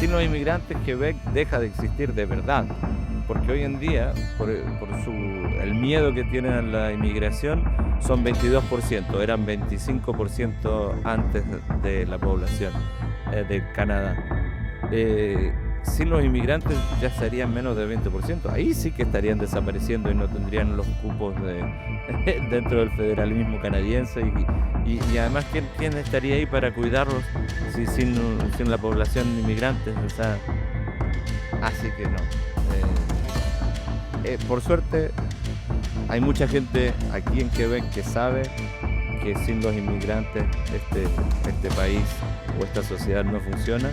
sin los inmigrantes Quebec deja de existir de verdad, porque hoy en día, el miedo que tienen a la inmigración, son 22%, eran 25% antes de la población de Canadá. Sin los inmigrantes ya serían menos del 20%. Ahí sí que estarían desapareciendo y no tendrían los cupos dentro del federalismo canadiense. Y además, ¿quién estaría ahí para cuidarlos si sin la población inmigrante? O sea, así que no. Por suerte, hay mucha gente aquí en Quebec que sabe que sin los inmigrantes este país o esta sociedad no funciona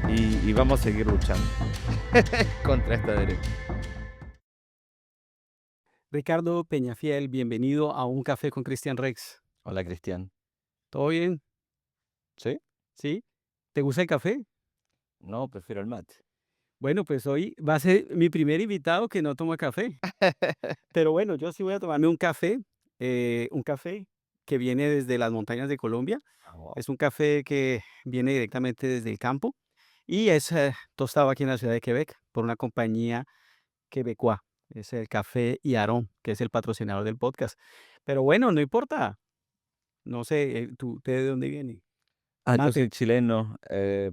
y vamos a seguir luchando contra esta derecha. Ricardo Peñafiel, bienvenido a Un Café con Cristian Rex. Hola, Cristian. ¿Todo bien? ¿Sí? ¿Sí? ¿Te gusta el café? No, prefiero el mate. Bueno, pues hoy va a ser mi primer invitado que no toma café. Pero bueno, yo sí voy a tomarme un café que viene desde las montañas de Colombia. Ah, wow. Es un café que viene directamente desde el campo y es tostado aquí en la ciudad de Quebec por una compañía quebecoa. Es el Café y Aarón, que es el patrocinador del podcast. Pero bueno, no importa. No sé, ¿usted de dónde viene? Yo soy Mate. chileno,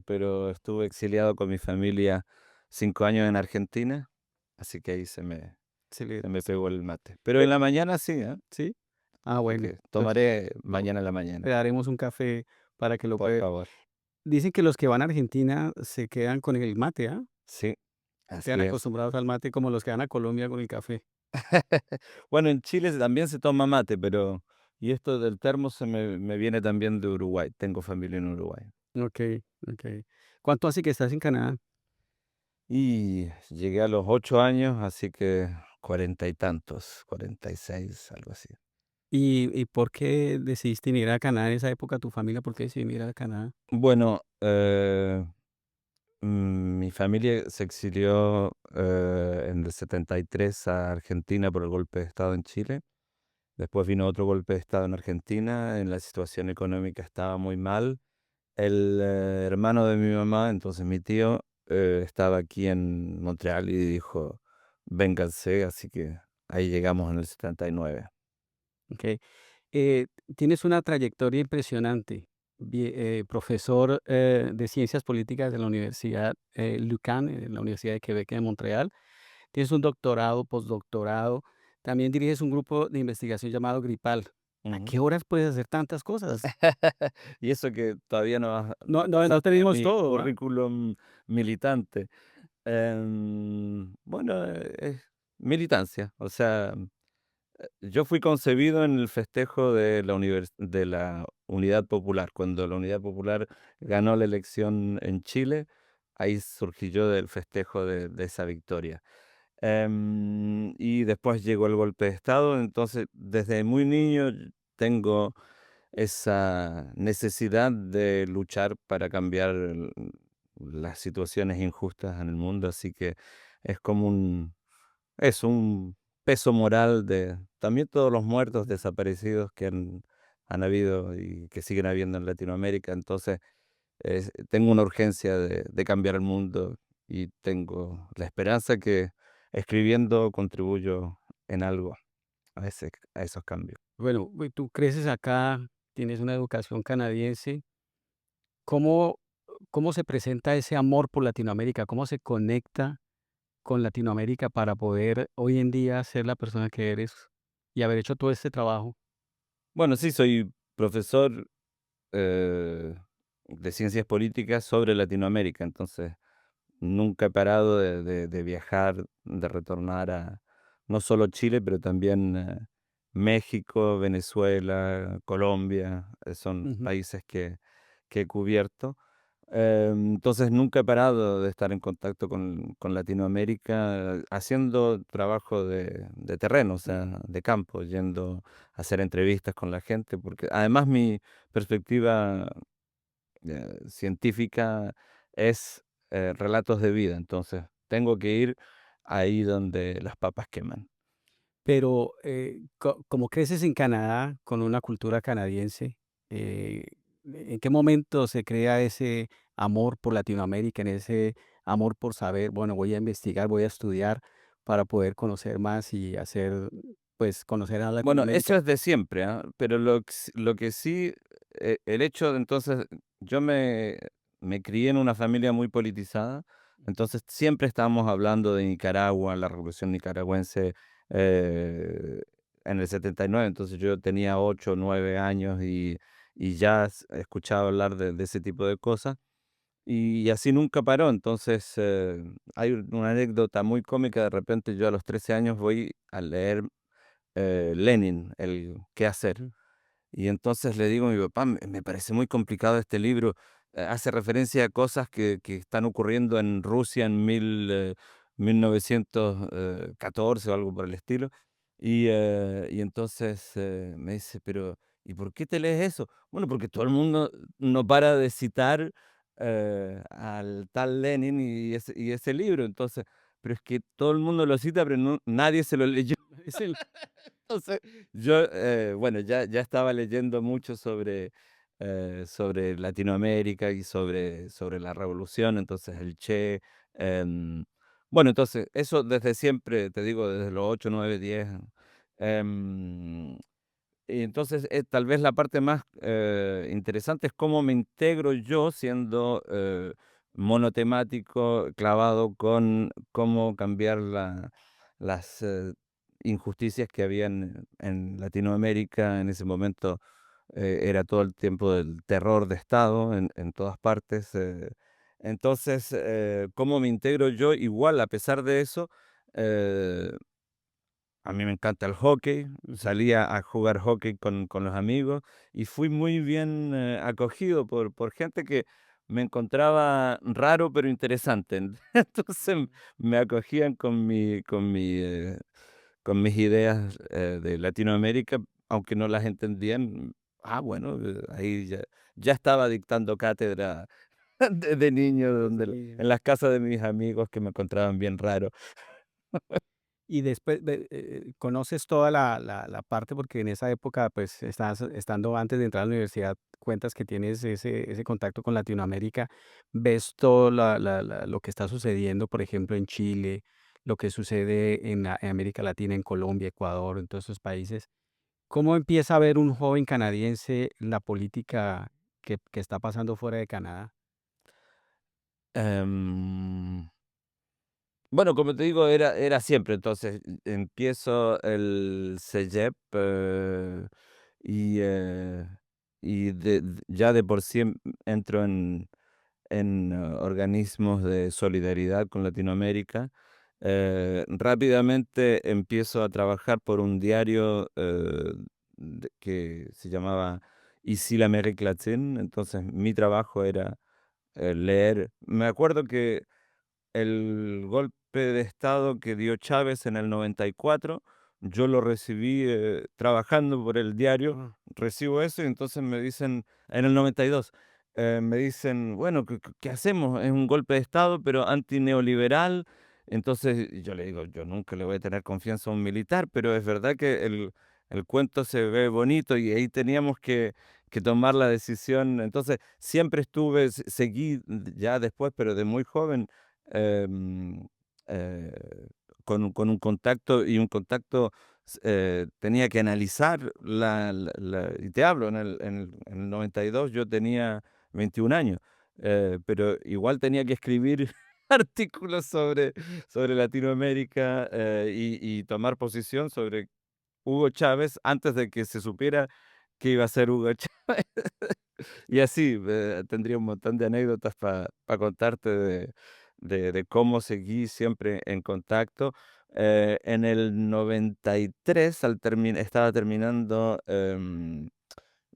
pero estuve exiliado con mi familia 5 años en Argentina, así que ahí Se le se me se pegó el mate. Pero pe en la mañana sí, ¿eh? ¿Sí? Ah, Así bueno, que entonces tomaré lo mañana en la mañana, le daremos un café para que lo por pruebe. favor. Dicen que los que van a Argentina se quedan con el mate, ¿ah? Sí, Se quedan así es. acostumbrados al mate como los que van a Colombia con el café. Bueno, en Chile también se toma mate, y esto del termo me viene también de Uruguay. Tengo familia en Uruguay. Okey, okey. ¿Cuánto hace que estás en Canadá? Y llegué a los 8 años, así que 40 y tantos, 46, algo así. ¿Y por qué decidiste venir a Canadá en esa época? ¿Tu familia por qué decidió venir a Canadá? Bueno, mi familia se exilió en el 73 a Argentina por el golpe de Estado en Chile. Después vino otro golpe de Estado en Argentina, en la situación económica estaba muy mal. El hermano de mi mamá, entonces mi tío, estaba aquí en Montreal y dijo, vénganse, así que ahí llegamos en el 79. Okey. Eh, Tienes una trayectoria impresionante. Profesor, de Ciencias Políticas de la Universidad, Lucan, en la Universidad de Quebec en Montreal. Tienes un doctorado, postdoctorado. También diriges un grupo de investigación llamado GRIPAL. ¿A Ujú. qué horas puedes hacer tantas cosas? Y eso que todavía No tenemos mi todo, ¿ah? currículum militante. Bueno, es militancia, o sea, yo fui concebido en el festejo de la Unidad Popular. Cuando la Unidad Popular ganó la elección en Chile, ahí surgí yo del festejo de esa victoria. Y después llegó el golpe de Estado, entonces desde muy niño tengo esa necesidad de luchar para cambiar las situaciones injustas en el mundo, así que es como un peso moral de también todos los muertos desaparecidos que han habido y que siguen habiendo en Latinoamérica. Entonces, tengo una urgencia de cambiar el mundo y tengo la esperanza que escribiendo contribuyo en algo a esos cambios. Bueno, tú creces acá, tienes una educación canadiense. ¿Cómo, cómo se presenta ese amor por Latinoamérica? ¿Cómo se conecta con Latinoamérica para poder hoy en día ser la persona que eres y haber hecho todo este trabajo? Bueno, sí, soy profesor eh, de ciencias políticas sobre Latinoamérica, entonces nunca he parado de viajar, de retornar a no solo Chile, pero también México, Venezuela, Colombia, son Ujú. países que he cubierto. Entonces nunca he parado de estar en contacto con Latinoamérica, haciendo trabajo de terreno, o sea, de campo, yendo a hacer entrevistas con la gente, porque además mi perspectiva científica es relatos de vida, entonces tengo que ir ahí donde las papas queman. Pero como creces en Canadá con una cultura canadiense, ¿en qué momento se crea ese amor por Latinoamérica, en ese amor por saber, bueno, voy a investigar, voy a estudiar para poder conocer más y hacer, pues, conocer a Bueno, eso Latinoamérica? es de siempre, ¿ah? Pero lo que sí, el hecho de entonces, yo me crié en una familia muy politizada, entonces siempre estábamos hablando de Nicaragua, la revolución nicaragüense, eh, en el 79, entonces yo tenía 8 o 9 años y ya escuchaba hablar de ese tipo de cosas, y así nunca paró. Entonces, hay una anécdota muy cómica, de repente yo a los 13 años voy a leer Lenin, el ¿Qué hacer? Ujú, Y entonces le digo a mi papá: Me parece muy complicado este libro, hace referencia a cosas que están ocurriendo en Rusia en 1914 o algo por el estilo". Y entonces, me dice: "Pero, ¿y por qué te lees eso?". Bueno, porque todo el mundo no para de citar, al tal Lenin y ese libro. Entonces, pero es que todo el mundo lo cita, pero nadie se lo leyó. es el Entonces, yo, bueno, ya estaba leyendo mucho sobre Latinoamérica y sobre la revolución, entonces el Che, bueno, entonces eso desde siempre, te digo, desde los 8 9 10. em, y entonces, tal vez la parte más, interesante es cómo me integro yo siendo, monotemático, clavado con cómo cambiar las, injusticias que había en Latinoamérica. En ese momento, era todo el tiempo del terror de Estado en todas partes. Entonces, cómo me integro yo igual a pesar de eso. eh, a mí me encanta el hockey, ujú, salía a jugar hockey con los amigos y fui muy bien, acogido por gente que me encontraba raro, pero interesante. Entonces, me acogían con mis ideas, de Latinoamérica, aunque no las entendían. Bueno, ahí ya estaba dictando cátedra de niño, desde donde niño. en las casas de mis amigos que me encontraban bien raro. Y después conoces toda la parte, porque en esa época, pues, estás estando antes de entrar a la universidad, cuentas que tienes ese contacto con Latinoamérica, ves todo lo que está sucediendo, por ejemplo, en Chile, lo que sucede en América Latina, en Colombia, Ecuador, en todos esos países. ¿Cómo empieza a ver un joven canadiense la política que está pasando fuera de Canadá? Em Bueno, como te digo, era siempre. Entonces, empiezo el CEGEP, y, ya de por sí entro en organismos de solidaridad con Latinoamérica. Rápidamente empiezo a trabajar por un diario, que se llamaba Ici l'Amérique latine. Entonces, mi trabajo era, leer. Me acuerdo que el golpe de estado que dio Chávez en el 94, yo lo recibí, trabajando por el diario, Ah, recibo eso y entonces me dicen en el 92, me dicen: "Bueno, ¿qué hacemos? Es un golpe de estado, pero antineoliberal". Entonces yo le digo: "Yo nunca le voy a tener confianza a un militar", pero es verdad que el cuento se ve bonito y ahí teníamos que tomar la decisión. Entonces siempre seguí ya después, pero de muy joven, em, eh, con un contacto y un contacto, tenía que analizar y te hablo, en el 92 yo tenía 21 años, pero igual tenía que escribir artículos sobre Latinoamérica, y tomar posición sobre Hugo Chávez antes de que se supiera que iba a ser Hugo Chávez. Y así, tendría un montón de anécdotas para contarte de cómo seguí siempre en contacto. En el 93, estaba terminando,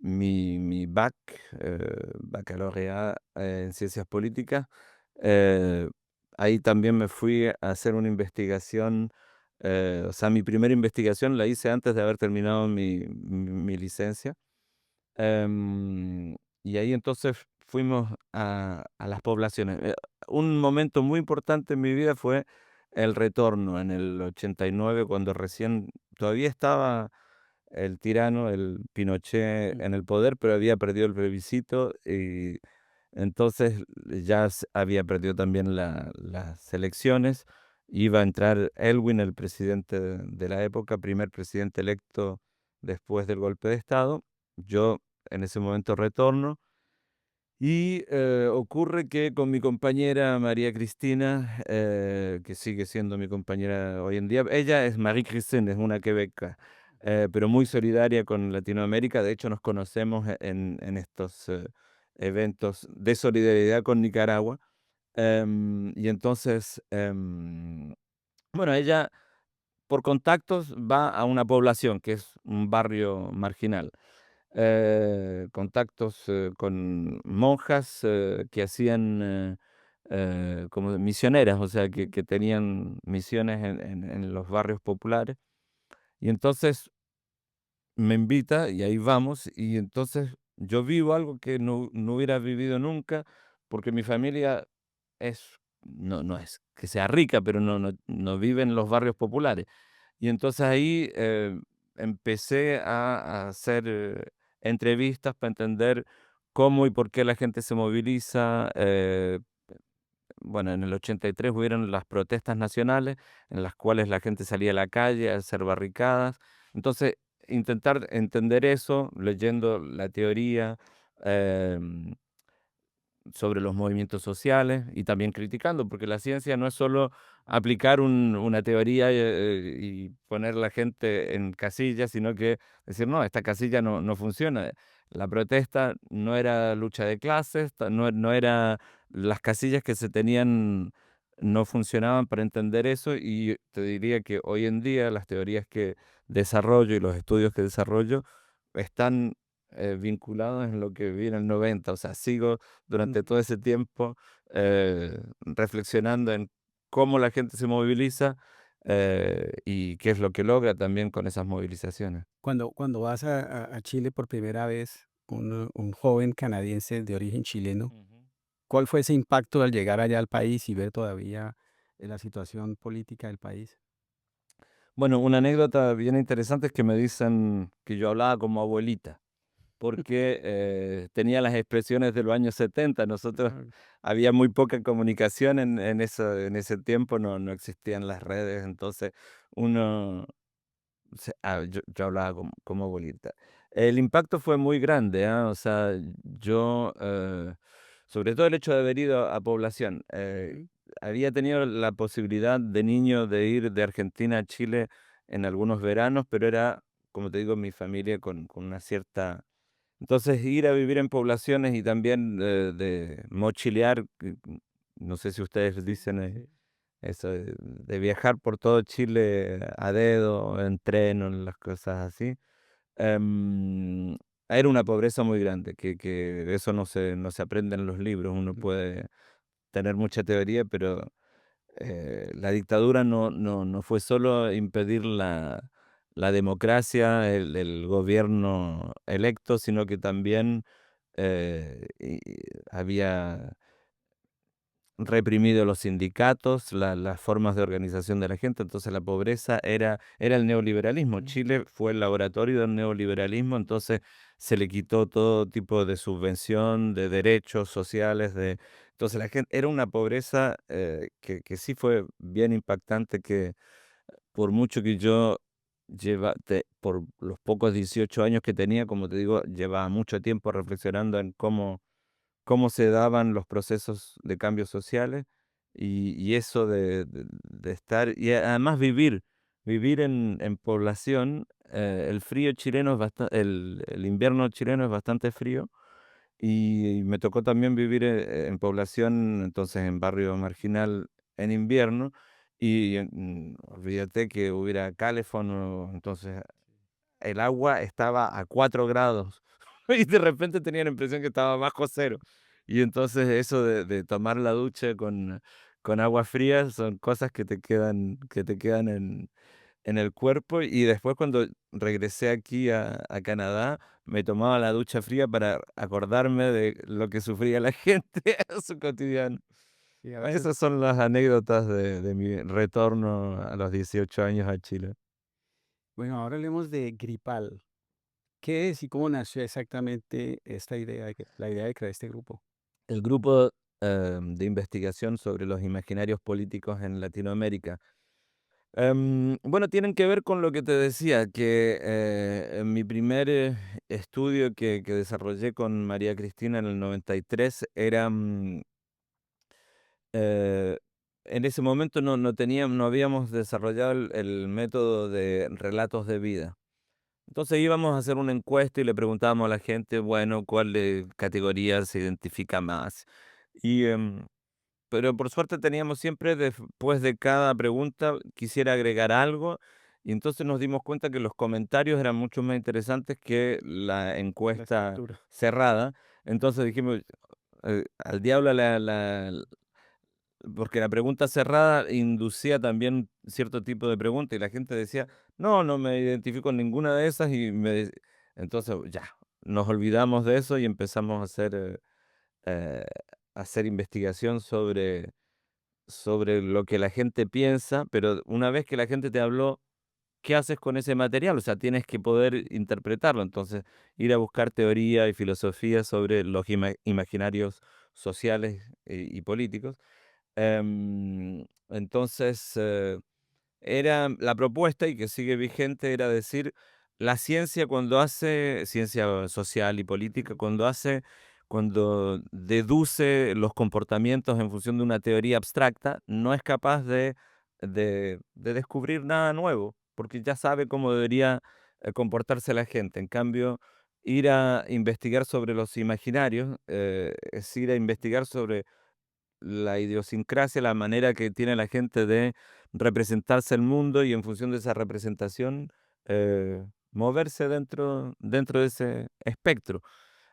mi baccalaureat, en ciencias políticas. Eh, Ahí también me fui a hacer una investigación, o sea, mi primera investigación la hice antes de haber terminado mi licencia. Y ahí entonces fuimos a las poblaciones. Un momento muy importante en mi vida fue el retorno en el 89, cuando recién todavía estaba el tirano, el Pinochet, mm, en el poder, pero había perdido el plebiscito. Entonces ya había perdido también las elecciones. Iba a entrar Elwin, el presidente de la época, primer presidente electo después del golpe de Estado. Yo en ese momento retorno y ocurre que con mi compañera María Cristina, que sigue siendo mi compañera hoy en día, ella es Marie Christine, es una quebeca, pero muy solidaria con Latinoamérica. De hecho, nos conocemos en estos eventos de solidaridad con Nicaragua. Y entonces, bueno, ella por contactos va a una población que es un barrio marginal, contactos con monjas que hacían como misioneras, o sea, que tenían misiones en los barrios populares. Y entonces me invita y ahí vamos, y entonces yo vivo algo que no hubiera vivido nunca, porque mi familia no es que sea rica, pero no vive en los barrios populares. Y entonces ahí empecé a hacer entrevistas para entender cómo y por qué la gente se moviliza. Bueno, en el 83 hubieron las protestas nacionales en las cuales la gente salía a la calle a hacer barricadas. Entonces, intentar entender eso leyendo la teoría, em, sobre los movimientos sociales y también criticando, porque la ciencia no es solo aplicar una teoría y poner la gente en casillas, sino que decir, no, esta casilla no funciona. La protesta no era lucha de clases, no era las casillas que se tenían, no funcionaban para entender eso, y te diría que hoy en día las teorías que desarrollo y los estudios que desarrollo están vinculados en lo que vi en el 90. O sea, sigo durante Ujú. todo ese tiempo reflexionando en cómo la gente se moviliza y qué es lo que logra también con esas movilizaciones. Cuando vas a Chile por primera vez, un joven canadiense de origen chileno, Ujú. ¿cuál fue ese impacto al llegar allá al país y ver todavía la situación política del país? Bueno, una anécdota bien interesante es que me dicen que yo hablaba como abuelita, porque tenía las expresiones de los años 70. Nosotros Ah, había muy poca comunicación en ese tiempo, no existían las redes, entonces uno yo hablaba como abuelita. El impacto fue muy grande, ¿ah? O sea, yo, sobre todo el hecho de haber ido a población, ujú, había tenido la posibilidad de niño de ir de Argentina a Chile en algunos veranos, pero era, como te digo, mi familia con una cierta... Entonces, ir a vivir en poblaciones y también de mochilear, no sé si ustedes sí, dicen sí. eso de viajar por todo Chile a dedo, en tren o en las cosas así. em, Era una pobreza muy grande, que eso no se aprende en los libros. Uno Mm, puede tener mucha teoría, pero la dictadura no fue solo impedir la democracia, el gobierno electo, sino que también había reprimido los sindicatos, las formas de organización de la gente. Entonces la pobreza era el neoliberalismo. mm, Chile fue el laboratorio del neoliberalismo, entonces se le quitó todo tipo de subvención, de derechos sociales, entonces la gente era una pobreza que sí fue bien impactante, que por mucho que yo por los pocos 18 años que tenía, como te digo, llevaba mucho tiempo reflexionando en cómo se daban los procesos de cambios sociales, y eso de estar y además vivir en población. El frío chileno es bastante, el invierno chileno es bastante frío, y me tocó también vivir en población, entonces en barrio marginal en invierno, y olvídate que hubiera cálefono, entonces el agua estaba a 4 grados y de repente tenía la impresión que estaba bajo cero. Y entonces eso de tomar la ducha con agua fría son cosas que te quedan en el cuerpo. Y después cuando regresé aquí a Canadá, me tomaba la ducha fría para acordarme de lo que sufría la gente en su cotidiano. sí, a veces. Esas son las anécdotas de mi retorno a los 18 años a Chile. Bueno, ahora hablemos de Gripal. ¿Qué es y cómo nació exactamente esta idea la idea de crear este grupo? el grupo de investigación sobre los imaginarios políticos en Latinoamérica. Bueno, tienen que ver con lo que te decía, que en mi primer estudio que desarrollé con María Cristina en el 93 era, eh, en ese momento no habíamos desarrollado el método de relatos de vida. Entonces íbamos a hacer una encuesta y le preguntábamos a la gente, bueno, cuál categoría se identifica más. Y, pero por suerte teníamos siempre, después de cada pregunta, quisiera agregar algo, y entonces nos dimos cuenta que los comentarios eran mucho más interesantes que la La encuesta estructura. cerrada. Entonces dijimos, al diablo porque la pregunta cerrada inducía también cierto tipo de pregunta y la gente decía, no, no me identifico en ninguna de esas entonces ya, nos olvidamos de eso y empezamos eh, a hacer investigación sobre lo que la gente piensa, pero una vez que la gente te habló, ¿qué haces con ese material? O sea, tienes que poder interpretarlo. Entonces, ir a buscar teoría y filosofía sobre los imaginarios sociales y políticos. Entonces, era la propuesta, y que sigue vigente, era decir, la ciencia cuando hace ciencia social y política, cuando deduce los comportamientos en función de una teoría abstracta, no es capaz de descubrir nada nuevo, porque ya sabe cómo debería comportarse la gente. En cambio, ir a investigar sobre los imaginarios, es ir a investigar sobre la idiosincrasia, la manera que tiene la gente de representarse el mundo y en función de esa representación, moverse dentro de ese espectro.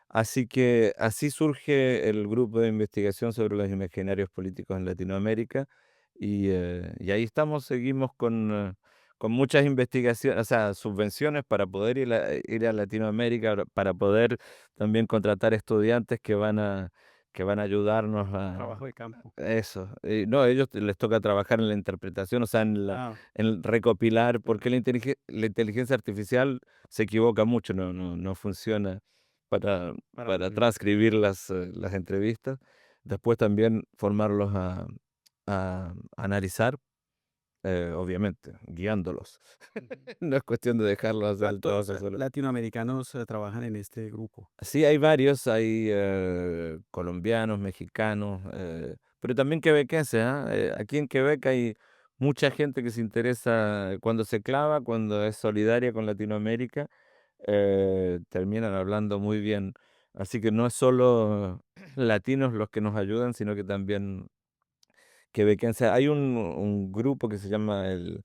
Así que así surge el grupo de investigación sobre los imaginarios políticos en Latinoamérica y ahí estamos, seguimos con muchas investigaciones, o sea, subvenciones para poder ir a Latinoamérica, para poder también contratar estudiantes que van a ayudarnos a Trabajo de campo. eso. No, a ellos les toca trabajar en la interpretación, o sea, Ah, en recopilar, pero porque la inteligencia artificial se equivoca mucho, no funciona para, para para presentar. transcribir las entrevistas. Después también formarlos a analizar, obviamente, guiándolos. Ujú. No es cuestión de dejarlos hacer el ¿Cuántos trabajo solo. latinoamericanos trabajan en este grupo? Sí, hay varios, hay colombianos, mexicanos, pero también quebequenses, ¿ah? Aquí en Quebec hay mucha gente que se interesa cuando se clava, cuando es solidaria con Latinoamérica, terminan hablando muy bien. Así que no es solo latinos los que nos ayudan, sino que también quebequenses. Hay un grupo que se llama el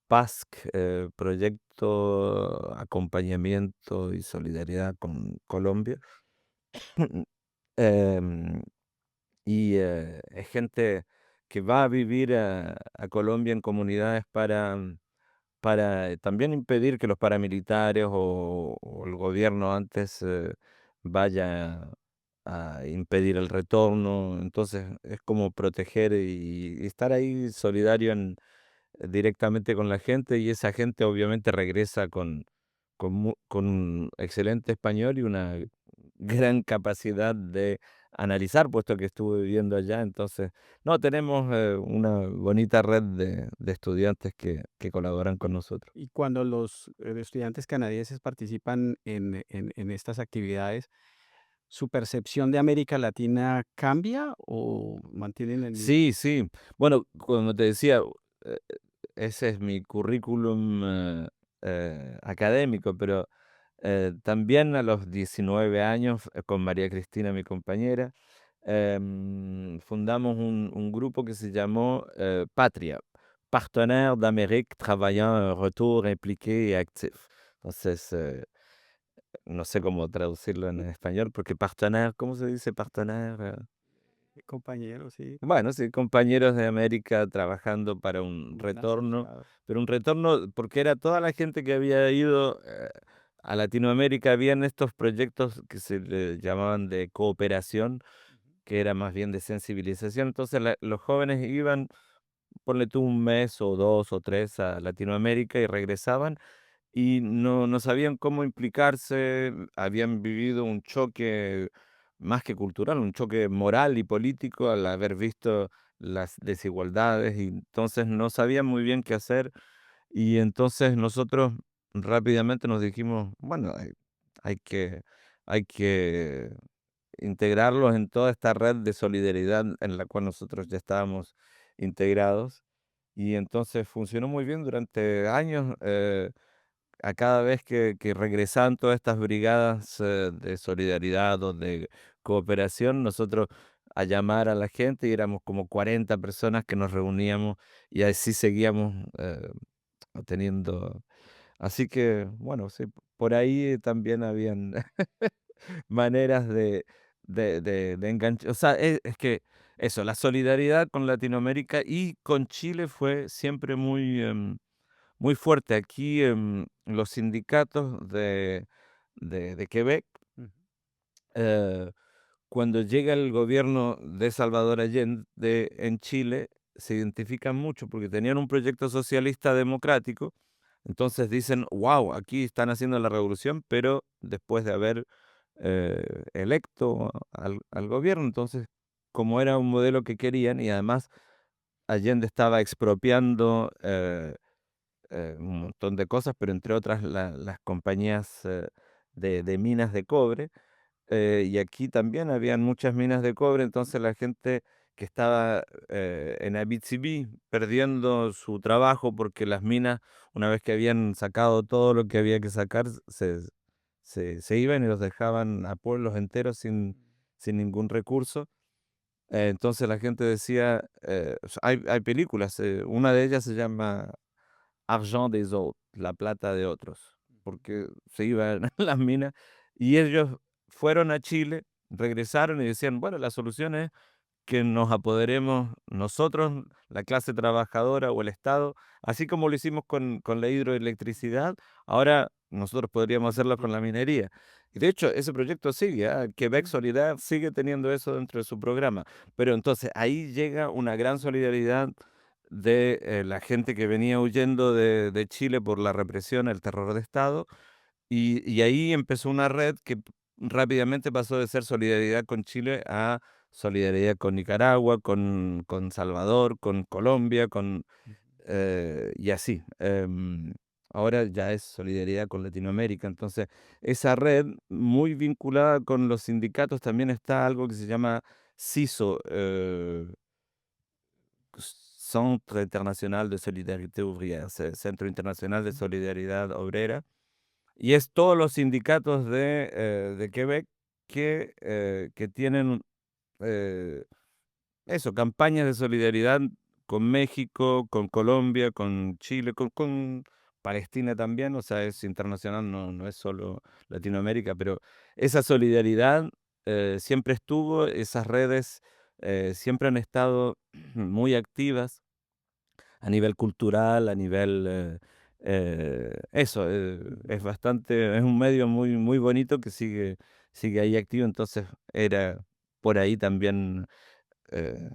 PASC, Proyecto Acompañamiento y Solidaridad con Colombia. Em, es gente que va a vivir a Colombia en comunidades para también impedir que los paramilitares o el gobierno antes vaya a impedir el retorno. Entonces es como proteger y estar ahí solidario directamente con la gente, y esa gente obviamente regresa con un excelente español y una gran capacidad de analizar, puesto que estuvo viviendo allá. Entonces, no, tenemos una bonita red de estudiantes que colaboran con nosotros. Y cuando los estudiantes canadienses participan en estas actividades, ¿su percepción de América Latina cambia o mantienen el mismo? Sí, sí. Bueno, como te decía, eh, ese es mi currículum académico, pero también a los 19 años, con María Cristina, mi compañera, fundamos un grupo que se llamó Patria, Partenaires d'Amérique travaillant en retour impliqué et actif. Entonces, no sé cómo traducirlo en español, porque partenaire, ¿cómo se dice partenaire? Compañeros, sí, Bueno, sí, compañeros de América trabajando para un como un retorno, asociado. pero un retorno porque era toda la gente que había ido a Latinoamérica. Habían estos proyectos que se le llamaban de cooperación, Ujú. que era más bien de sensibilización. Entonces los jóvenes iban, ponle tú un mes o dos o tres a Latinoamérica y regresaban y no sabían cómo implicarse, habían vivido un choque más que cultural, un choque moral y político al haber visto las desigualdades, y entonces no sabían muy bien qué hacer. Y entonces nosotros rápidamente nos dijimos, bueno, hay que, hay que integrarlos en toda esta red de solidaridad en la cual nosotros ya estábamos integrados. Y entonces funcionó muy bien durante años. A cada vez que regresaban todas estas brigadas de solidaridad o de cooperación, nosotros a llamar a la gente, y éramos como 40 personas que nos reuníamos, y así seguíamos teniendo. Así que, bueno, sí, por ahí también habían maneras de enganchar. O sea, es que eso, la solidaridad con Latinoamérica y con Chile fue siempre muy fuerte. Aquí los sindicatos de Quebec, Ujú. eh, cuando llega el gobierno de Salvador Allende en Chile, se identifican mucho porque tenían un proyecto socialista democrático. Entonces dicen, wow, aquí están haciendo la revolución, pero después de haber electo al gobierno. Entonces, como era un modelo que querían, y además Allende estaba expropiando un montón de cosas, pero entre otras las compañías de minas de cobre, y aquí también habían muchas minas de cobre. Entonces la gente que estaba en Abitibi perdiendo su trabajo porque las minas, una vez que habían sacado todo lo que había que sacar, se iban y los dejaban a pueblos enteros sin ningún recurso. Entonces la gente decía, hay películas, una de ellas se llama Argent des autres, la plata de otros, porque se iban a las minas, y ellos fueron a Chile, regresaron y decían, bueno, la solución es que nos apoderemos nosotros, la clase trabajadora o el Estado, así como lo hicimos con la hidroelectricidad. Ahora nosotros podríamos hacerlo con la minería. Y de hecho, ese proyecto sigue, ¿ah? Quebec Ujú. Solidaire sigue teniendo eso dentro de su programa. Pero entonces ahí llega una gran solidaridad de la gente que venía huyendo de Chile por la represión, el terror de Estado, y ahí empezó una red que rápidamente pasó de ser solidaridad con Chile a solidaridad con Nicaragua, con Salvador, con Colombia, y así. Ahora ya es solidaridad con Latinoamérica. Entonces, esa red, muy vinculada con los sindicatos, también está algo que se llama CISO, Centre Internacional de Solidarité Ouvrière, Centro Internacional de Ujú. Solidaridad Obrera. Y es todos los sindicatos de Quebec que tienen, eh, eso, campañas de solidaridad con México, con Colombia, con Chile, con Palestina también. O sea, es internacional, no es solo Latinoamérica, pero esa solidaridad siempre estuvo, esas redes siempre han estado muy activas a nivel cultural, a nivel, eso, Ujú. es bastante, es un medio muy bonito que sigue ahí activo. Entonces era por ahí también eh,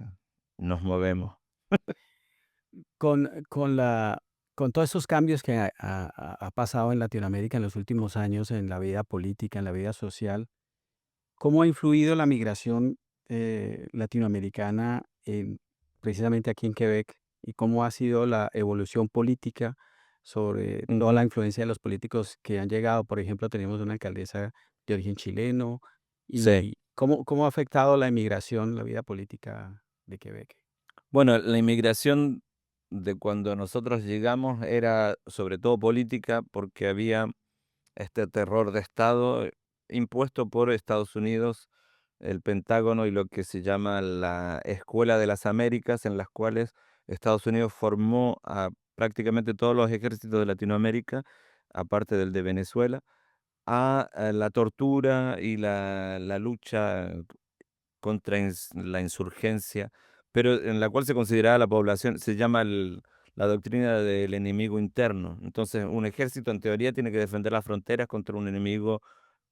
nos movemos. Con todos esos cambios que ha pasado en Latinoamérica en los últimos años, en la vida política, en la vida social, ¿cómo ha influido la migración latinoamericana precisamente aquí en Quebec? ¿Y cómo ha sido la evolución política sobre toda la Ujú. influencia de los políticos que han llegado? Por ejemplo, tenemos una alcaldesa de origen chileno. Sí. ¿Y cómo ha afectado la inmigración, la vida política de Quebec? Bueno, la inmigración de cuando nosotros llegamos era sobre todo política, porque había este terror de Estado impuesto por Estados Unidos, el Pentágono y lo que se llama la Escuela de las Américas, en las cuales Estados Unidos formó a prácticamente todos los ejércitos de Latinoamérica, aparte del de Venezuela, a la tortura y la lucha contra la insurgencia, pero en la cual se consideraba la población, se llama la doctrina del enemigo interno. Entonces, un ejército en teoría tiene que defender las fronteras contra un enemigo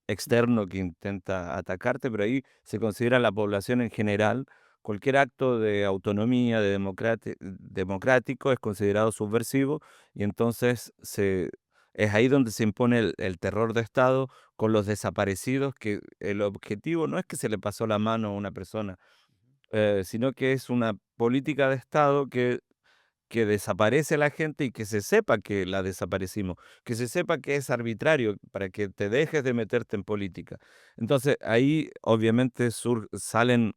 externo que intenta atacarte, pero ahí se considera la población en general. Cualquier acto de autonomía, democrático, es considerado subversivo, y entonces es ahí donde se impone el terror de Estado con los desaparecidos, que el objetivo no es que se le pasó la mano a una persona, sino que es una política de Estado que desaparece a la gente y que se sepa que la desaparecimos, que se sepa que es arbitrario para que te dejes de meterte en política. Entonces, ahí obviamente salen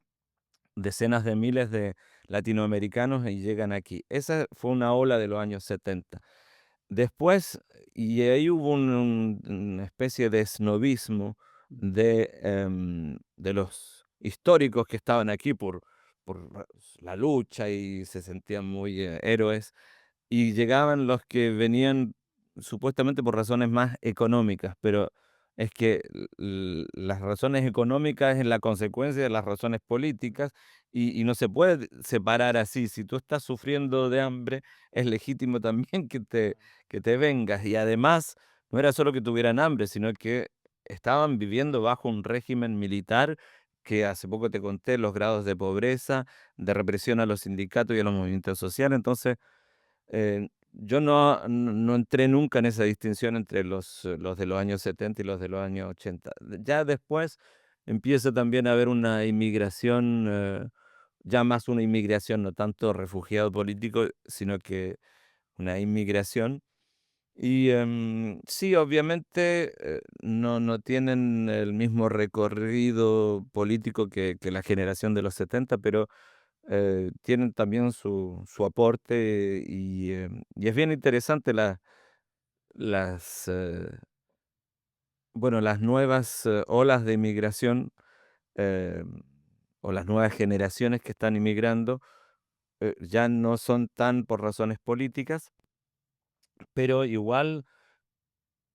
decenas de miles de latinoamericanos y llegan aquí. Esa fue una ola de los años 70. Después, y ahí hubo una especie de esnovismo de los históricos que estaban aquí por la lucha y se sentían muy héroes, y llegaban los que venían supuestamente por razones más económicas, pero es que las razones económicas es la consecuencia de las razones políticas y no se puede separar así. Si tú estás sufriendo de hambre, es legítimo también que te vengas. Y además, no era solo que tuvieran hambre, sino que estaban viviendo bajo un régimen militar que hace poco te conté los grados de pobreza, de represión a los sindicatos y a los movimientos sociales. Entonces, yo no entré nunca en esa distinción entre los de los años 70 y los de los años 80. Ya después empieza también a haber una inmigración, ya más una inmigración, no tanto refugiado político, sino que una inmigración. Y sí, obviamente no tienen el mismo recorrido político que la generación de los 70, pero tienen también su aporte y es bien interesante las, bueno, las nuevas olas de inmigración eh, o las nuevas generaciones que están inmigrando ya no son tan por razones políticas, pero igual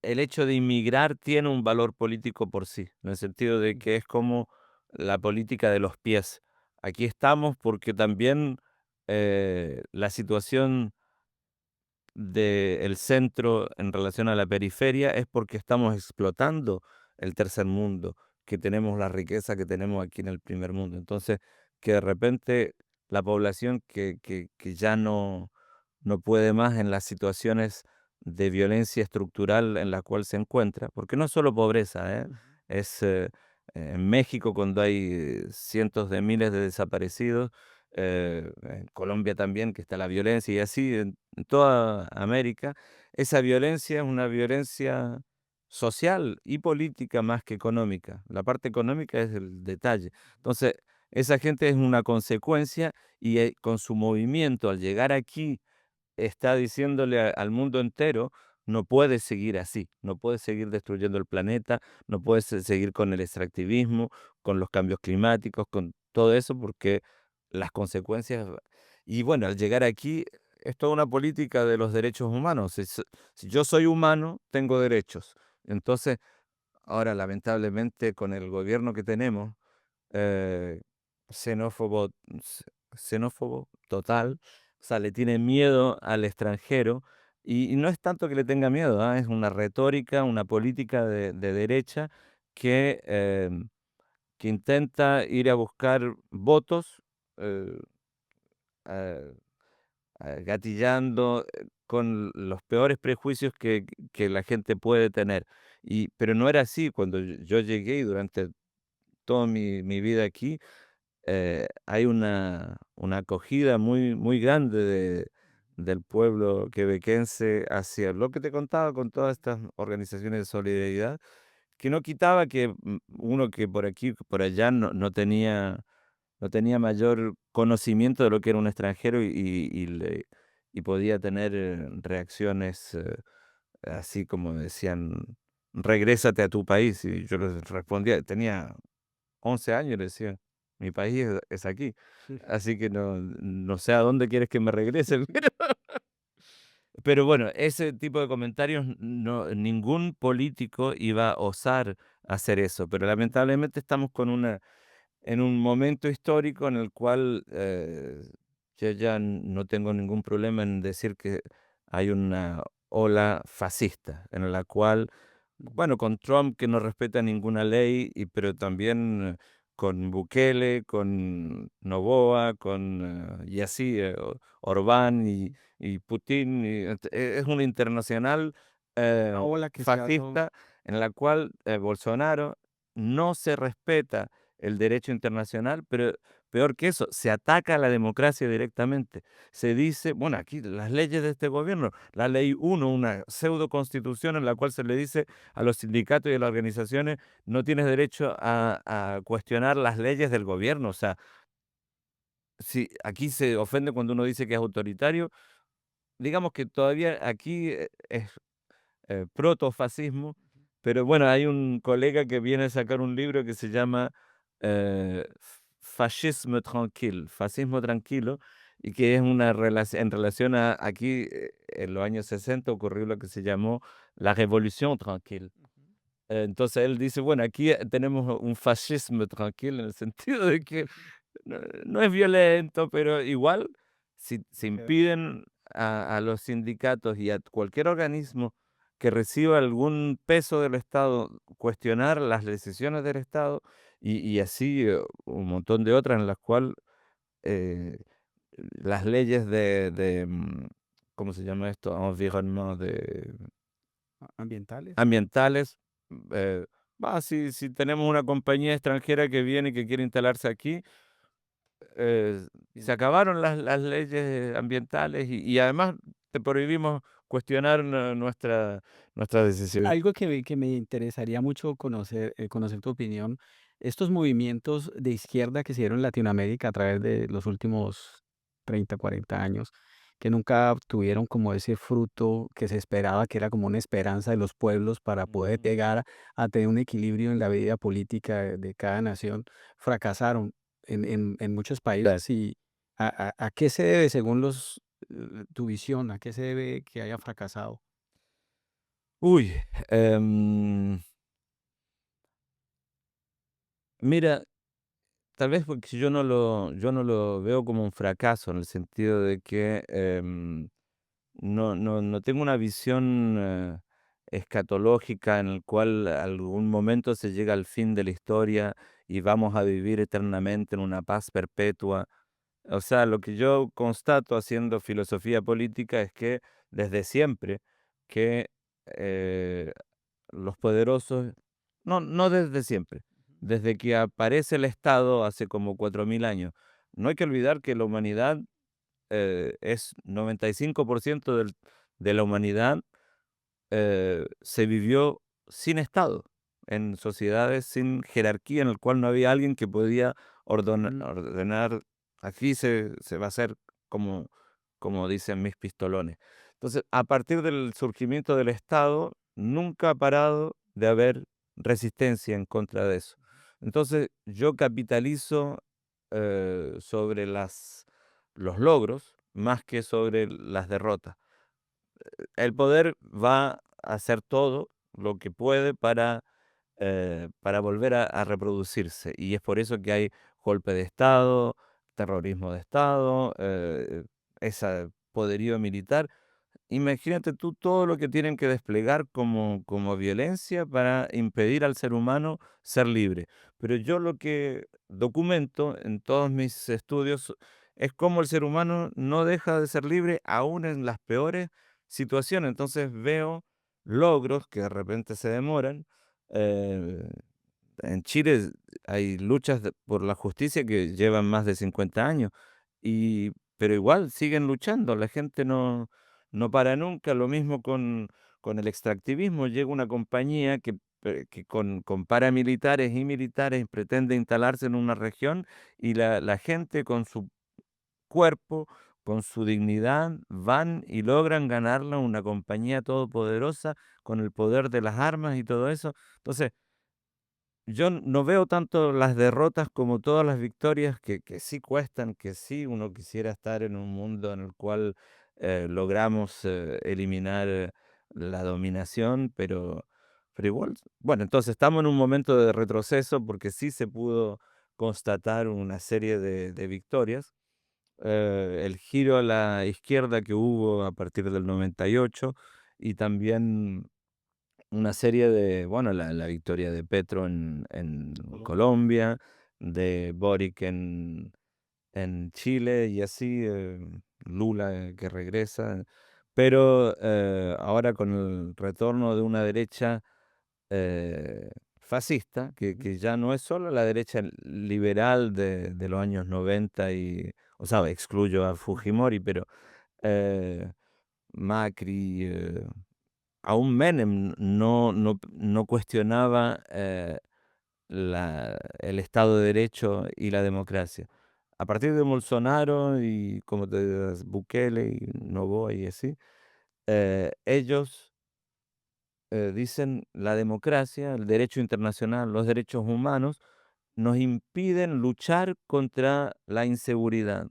el hecho de inmigrar tiene un valor político por sí, en el sentido de que es como la política de los pies. Aquí estamos porque también la situación del centro en relación a la periferia es porque estamos explotando el tercer mundo, que tenemos la riqueza que tenemos aquí en el primer mundo. Entonces, que de repente la población que ya no puede más en las situaciones de violencia estructural en la cual se encuentra, porque no es solo pobreza, ¿eh? Es en México cuando hay cientos de miles de desaparecidos, en Colombia también, que está la violencia, y así en toda América, esa violencia es una violencia social y política más que económica. La parte económica es el detalle. Entonces, esa gente es una consecuencia y con su movimiento al llegar aquí está diciéndole al mundo entero, no puedes seguir así, no puedes seguir destruyendo el planeta, no puedes seguir con el extractivismo, con los cambios climáticos, con todo eso, porque las consecuencias... Y bueno, al llegar aquí es toda una política de los derechos humanos. Si yo soy humano, tengo derechos. Entonces, ahora lamentablemente con el gobierno que tenemos, eh, xenófobo, x- xenófobo total, o sea, le tiene miedo al extranjero y no es tanto que le tenga miedo, ¿ah? Es una retórica, una política de derecha que, que intenta ir a buscar votos eh, ah, gatillando con los peores prejuicios que la gente puede tener. Pero no era así cuando yo llegué y durante toda mi vida aquí hay una acogida muy grande del pueblo quebequense hacia lo que te contaba con todas estas organizaciones de solidaridad, que no quitaba que uno que por aquí, por allá no tenía mayor conocimiento de lo que era un extranjero y podía tener reacciones así como decían, regrésate a tu país. Y yo les respondía, tenía 11 años, le decía, mi país es aquí, así que no sé a dónde quieres que me regrese, pero bueno, ese tipo de comentarios, ningún político iba a osar hacer eso, pero lamentablemente estamos en un momento histórico en el cual yo ya no tengo ningún problema en decir que hay una ola fascista, en la cual bueno, con Trump que no respeta ninguna ley, pero también con Bukele, con Noboa, y así, Orbán y Putin. Es una internacional Una ola que se ha fascista en la cual Bolsonaro no se respeta el derecho internacional, pero peor que eso, se ataca a la democracia directamente. Se dice, bueno, aquí las leyes de este gobierno, la ley uno, una pseudo constitución en la cual se le dice a los sindicatos y a las organizaciones, no tienes derecho a cuestionar las leyes del gobierno. O sea, si aquí se ofende cuando uno dice que es autoritario, digamos que todavía aquí es protofascismo, pero bueno, hay un colega que viene a sacar un libro que se llama Fascisme tranquille, fascismo tranquilo, y que es una en relación a aquí en los años 60 ocurrió lo que se llamó la Revolución tranquille. Entonces él dice, bueno, aquí tenemos un fascismo tranquilo en el sentido de que no es violento, pero igual si se Okey. impiden a los sindicatos y a cualquier organismo que reciba algún peso del Estado cuestionar las decisiones del Estado y así un montón de otras en las cuales eh, las leyes ¿cómo se llama esto? Environnement de ¿Ambientales? ambientales. eh, si tenemos una compañía extranjera que viene y que quiere instalarse aquí, se Bien. acabaron las leyes ambientales y además te prohibimos cuestionar nuestra decisión. Algo que me interesaría mucho conocer tu opinión, estos movimientos de izquierda que se dieron en Latinoamérica a través de los últimos 30, 40 años, que nunca tuvieron como ese fruto que se esperaba, que era como una esperanza de los pueblos para poder Ujú. llegar a tener un equilibrio en la vida política de cada nación, fracasaron en muchos países. ¿Y a qué se debe, según tu visión, a qué se debe que haya fracasado? Uy, em, mira, tal vez porque yo no lo veo como un fracaso en el sentido de que no tengo una visión escatológica en el cual algún momento se llega al fin de la historia y vamos a vivir eternamente en una paz perpetua. O sea, lo que yo constato haciendo filosofía política es que desde siempre que eh, los poderosos, no desde siempre, desde que aparece el Estado hace como 4000 años, no hay que olvidar que la humanidad es 95% de la humanidad se vivió sin Estado, en sociedades sin jerarquía, en el cual no había alguien que podía ordenar, aquí se va a hacer como, como dicen mis pistolones. Entonces, a partir del surgimiento del Estado, nunca ha parado de haber resistencia en contra de eso. Entonces, yo capitalizo sobre los logros más que sobre las derrotas. El poder va a hacer todo lo que puede para volver a reproducirse. Y es por eso que hay golpe de Estado, terrorismo de Estado, ese poderío militar. Imagínate tú todo lo que tienen que desplegar como violencia para impedir al ser humano ser libre. Pero yo lo que documento en todos mis estudios es cómo el ser humano no deja de ser libre aún en las peores situaciones. Entonces veo logros que de repente se demoran. eh, en Chile hay luchas por la justicia que llevan más de 50 años, pero igual siguen luchando, la gente no para nunca. Lo mismo con el extractivismo, llega una compañía que con paramilitares y militares pretende instalarse en una región y la gente con su cuerpo, con su dignidad, van y logran ganarla una compañía todopoderosa con el poder de las armas y todo eso. Entonces, yo no veo tanto las derrotas como todas las victorias que sí cuestan, que sí uno quisiera estar en un mundo en el cual logramos eliminar la dominación, pero igual, bueno, entonces estamos en un momento de retroceso porque sí se pudo constatar una serie de victorias. El giro a la izquierda que hubo a partir del 98 y también una serie de, bueno, la victoria de Petro en Colombia. Colombia, de Boric en Chile y así, Lula que regresa. Pero ahora con el retorno de una derecha fascista, Ujú. que ya no es solo la derecha liberal de los años 90 y, o sea, excluyo a Fujimori, pero eh, Macri, aún Menem no cuestionaba el Estado de Derecho y la democracia. A partir de Bolsonaro y como te digo, Bukele y Noboa y así, ellos dicen la democracia, el derecho internacional, los derechos humanos nos impiden luchar contra la inseguridad.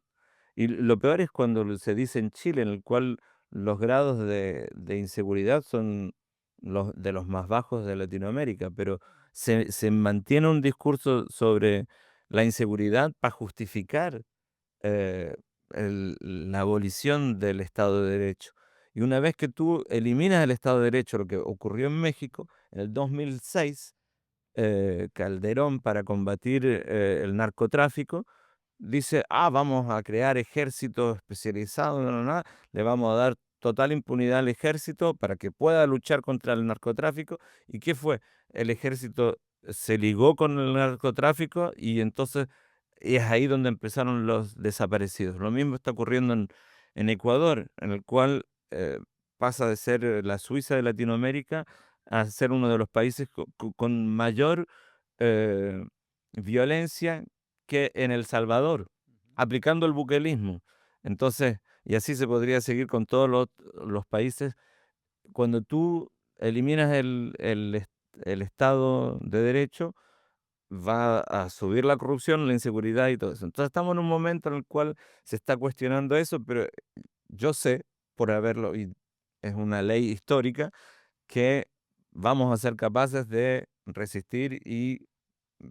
Y lo peor es cuando se dice en Chile, en el cual los grados de inseguridad son de los más bajos de Latinoamérica, pero se mantiene un discurso sobre la inseguridad para justificar eh, la abolición del Estado de Derecho. Y una vez que tú eliminas el Estado de Derecho, lo que ocurrió en México en el 2006, Calderón, para combatir el narcotráfico, dice, vamos a crear ejércitos especializados, le vamos a dar total impunidad al ejército para que pueda luchar contra el narcotráfico. ¿Y qué fue? El ejército se ligó con el narcotráfico y entonces es ahí donde empezaron los desaparecidos. Lo mismo está ocurriendo en Ecuador, en el cual pasa de ser la Suiza de Latinoamérica a ser uno de los países con mayor eh, violencia que en El Salvador, aplicando el buquelismo. Entonces, y así se podría seguir con todos los países. Cuando tú eliminas el Estado de Derecho, va a subir la corrupción, la inseguridad y todo eso. Entonces estamos en un momento en el cual se está cuestionando eso, pero yo sé, por haberlo, y es una ley histórica, que vamos a ser capaces de resistir y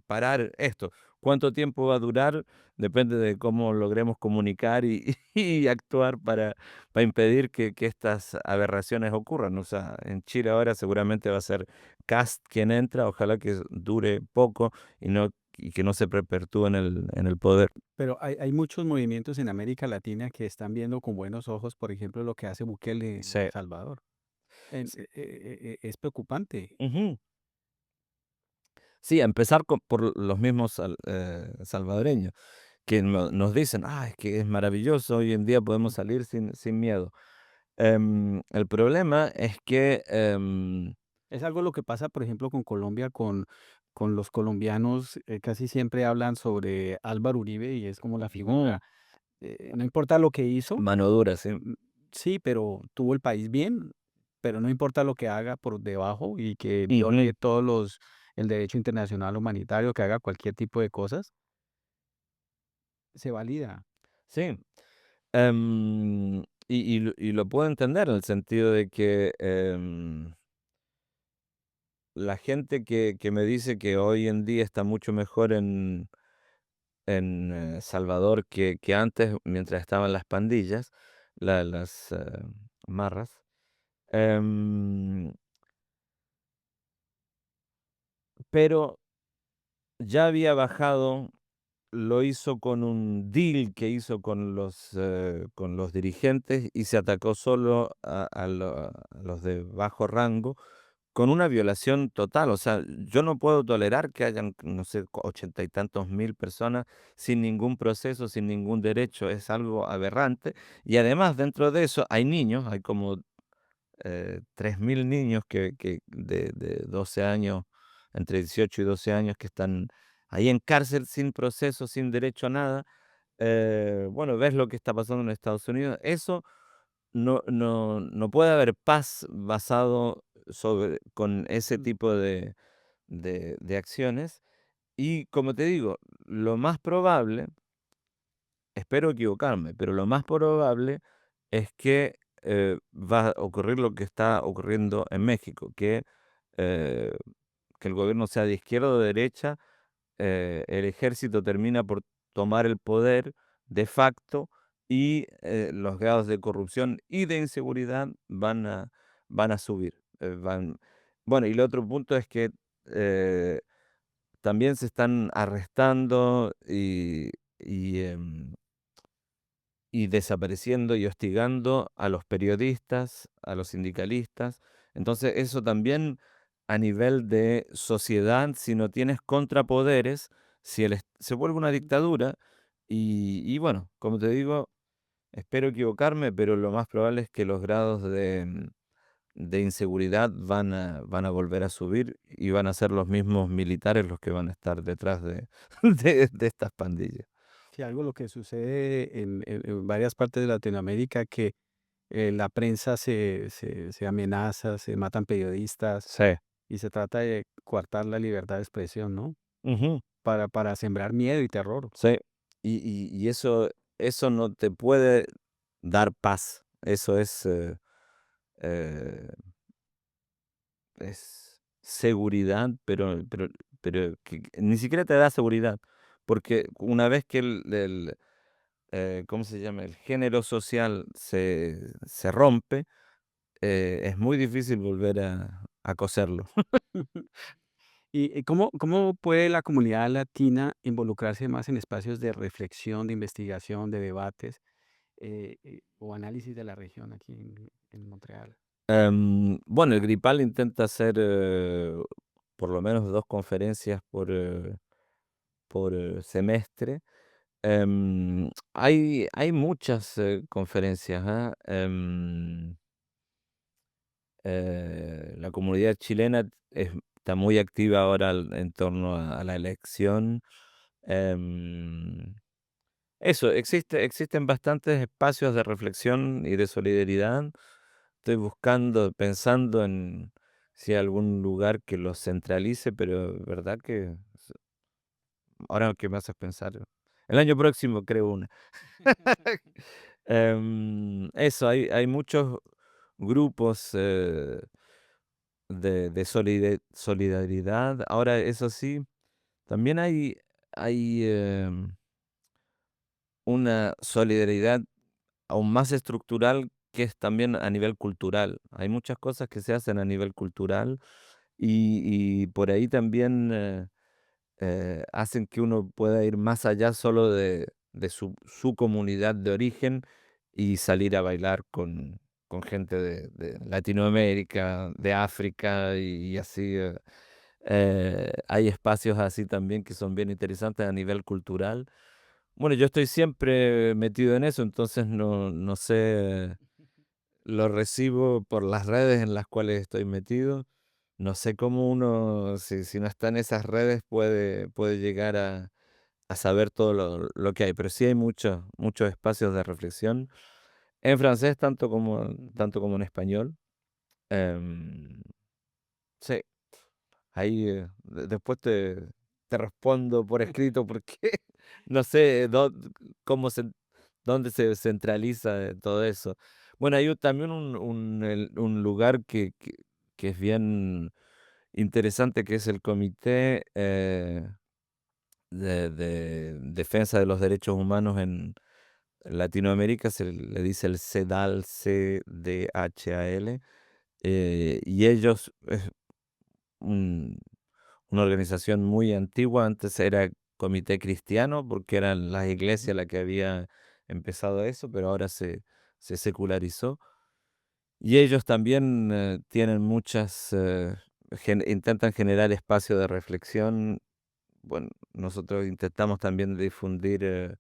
parar esto. ¿Cuánto tiempo va a durar? Depende de cómo logremos comunicar y, y actuar para impedir que estas aberraciones ocurran. O sea, en Chile ahora seguramente va a ser Kast quien entra, ojalá que dure poco y que no se perpetúe en el poder. Pero hay muchos movimientos en América Latina que están viendo con buenos ojos, por ejemplo, lo que hace Bukele en El Sí. Salvador. S- Es preocupante. Ujú. Sí, a empezar por los mismos salvadoreños, que nos dicen, es que es maravilloso, hoy en día podemos salir sin miedo. El problema es que, Es algo lo que pasa, por ejemplo, con Colombia, con los colombianos, casi siempre hablan sobre Álvaro Uribe y es como la ujú, figura, no importa lo que hizo, mano dura, sí. mm, sí, pero tuvo el país bien, pero no importa lo que haga por debajo y que viole Ujú, el derecho internacional humanitario, que haga cualquier tipo de cosas, se valida. sí. Y lo puedo entender en el sentido de que la gente que me dice que hoy en día está mucho mejor en Salvador que antes, mientras estaban las pandillas, las marras, em, pero ya había bajado, lo hizo con un deal que hizo con los dirigentes y se atacó solo a los de bajo rango con una violación total. O sea, yo no puedo tolerar que hayan, no sé, 80 y tantos mil personas sin ningún proceso, sin ningún derecho. Es algo aberrante. Y además, dentro de eso, hay niños, hay como 3.000 niños de 12 años, entre 18 y 12 años, que están ahí en cárcel sin proceso, sin derecho a nada. Bueno, ves lo que está pasando en Estados Unidos. Eso no puede haber paz basado con ese Mm. tipo de acciones. Y como te digo, lo más probable, espero equivocarme, pero lo más probable es que va a ocurrir lo que está ocurriendo en México, eh, que el gobierno sea de izquierda o de derecha, el ejército termina por tomar el poder de facto y los grados de corrupción y de inseguridad van a subir. Bueno, y el otro punto es que eh, también se están arrestando y, y desapareciendo y hostigando a los periodistas, a los sindicalistas. Entonces eso también a nivel de sociedad, si no tienes contrapoderes, si se vuelve una dictadura. Y bueno, como te digo, espero equivocarme, pero lo más probable es que los grados de inseguridad van a volver a subir y van a ser los mismos militares los que van a estar detrás de, de estas pandillas. Sí, algo lo que sucede en varias partes de Latinoamérica, que la prensa se amenaza, se matan periodistas Sí. y se trata de coartar la libertad de expresión, ¿no? Ujú. Para sembrar miedo y terror. Sí. Y eso no te puede dar paz. Eso eh, es seguridad, pero que ni siquiera te da seguridad. Porque una vez que ¿cómo se llama? El género social se rompe, es muy difícil volver a coserlo. ¿Y cómo puede la comunidad latina involucrarse más en espacios de reflexión, de investigación, de debates, o análisis de la región aquí en Montreal? Bueno, el Gripal intenta hacer por lo menos 2 conferencias por semestre. Hay muchas conferencias, ¿ah? La comunidad chilena está muy activa ahora en torno a la elección. Em, Eso, existen bastantes espacios de reflexión y de solidaridad. Estoy buscando, pensando en si hay algún lugar que los centralice, pero verdad que ahora que me haces pensar, el año próximo creo una. Eso, hay muchos grupos de solidaridad. Ahora, eso sí, también hay una solidaridad aún más estructural, que es también a nivel cultural. Hay muchas cosas que se hacen a nivel cultural y por ahí también hacen que uno pueda ir más allá solo de su comunidad de origen y salir a bailar con gente de Latinoamérica, de África y así. Hay espacios así también que son bien interesantes a nivel cultural. Bueno, yo estoy siempre metido en eso, entonces no sé, lo recibo por las redes en las cuales estoy metido. No sé cómo uno, si no está en esas redes, puede llegar a saber todo lo que hay, pero sí hay muchos espacios de reflexión en francés Ujú. tanto como en español. Em, sí, ahí después te respondo por escrito porque no sé cómo dónde se centraliza todo eso. Bueno, hay también un lugar que es bien interesante, que es el Comité de Defensa de los Derechos Humanos en Latinoamérica, se le dice el CEDAL, CDHAL, y ellos es un una organización muy antigua. Antes era Comité Cristiano, porque eran las iglesias Ujú. la que había empezado eso, pero ahora se secularizó. Y ellos también tienen muchas, intentan generar espacio de reflexión. Bueno, nosotros intentamos también difundir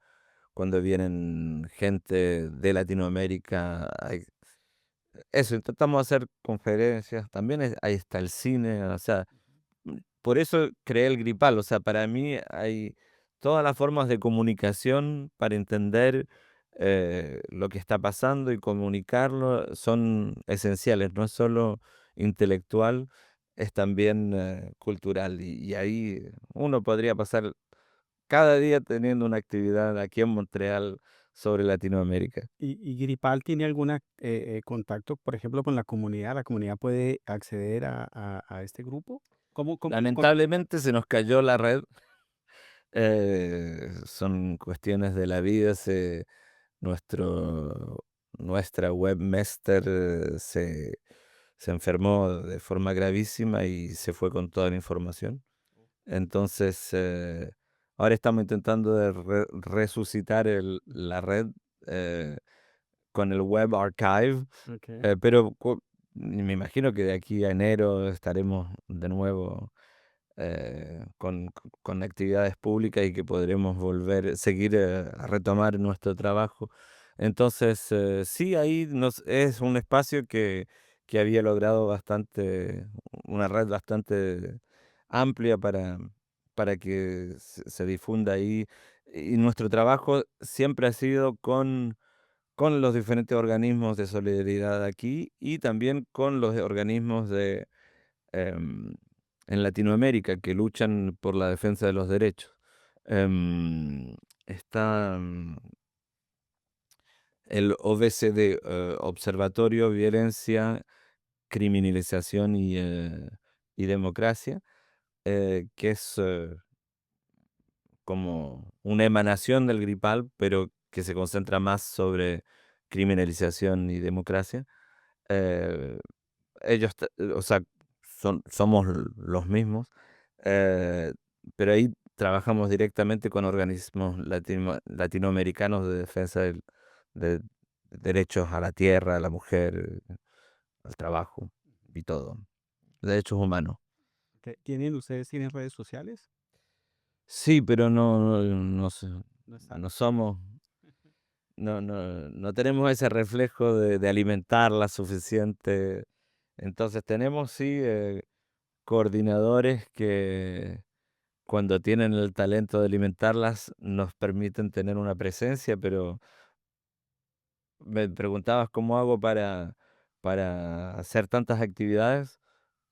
cuando vienen gente de Latinoamérica. Eso, intentamos hacer conferencias. También ahí está el cine, o sea, por eso creé el Gripal. O sea, para mí hay todas las formas de comunicación para entender lo que está pasando y comunicarlo son esenciales. No es solo intelectual, es también cultural. Y ahí uno podría pasar cada día teniendo una actividad aquí en Montreal sobre Latinoamérica. ¿Y Gripal tiene alguna contacto, por ejemplo, con la comunidad? ¿La comunidad puede acceder a este grupo? ¿Cómo? Lamentablemente se nos cayó la red. Son cuestiones de la vida. Nuestro, Nuestra webmaster se enfermó de forma gravísima y se fue con toda la información. Entonces, ahora estamos intentando de resucitar la red eh, con el Web Archive, Ok. pero me imagino que de aquí a enero estaremos de nuevo con actividades públicas y que podremos volver, seguir a retomar nuestro trabajo. Entonces, sí, ahí es un espacio que había logrado bastante, una red bastante amplia para que se difunda ahí. Y nuestro trabajo siempre ha sido con los diferentes organismos de solidaridad aquí y también con los organismos em, en Latinoamérica que luchan por la defensa de los derechos. Está el OVCD, Observatorio Violencia, Criminalización y Democracia, que es como una emanación del Gripal, pero que se concentra más sobre criminalización y democracia. Eh, Ellos, o sea, somos los mismos, eh, pero ahí trabajamos directamente con organismos latinoamericanos de defensa de derechos a la tierra, a la mujer, al trabajo y todo, derechos humanos. ¿Tienen redes sociales? Sí, pero No es no tanto. somos, no tenemos ese reflejo de alimentarla suficiente. Entonces tenemos, sí, coordinadores que cuando tienen el talento de alimentarlas nos permiten tener una presencia, pero me preguntabas cómo hago para hacer tantas actividades,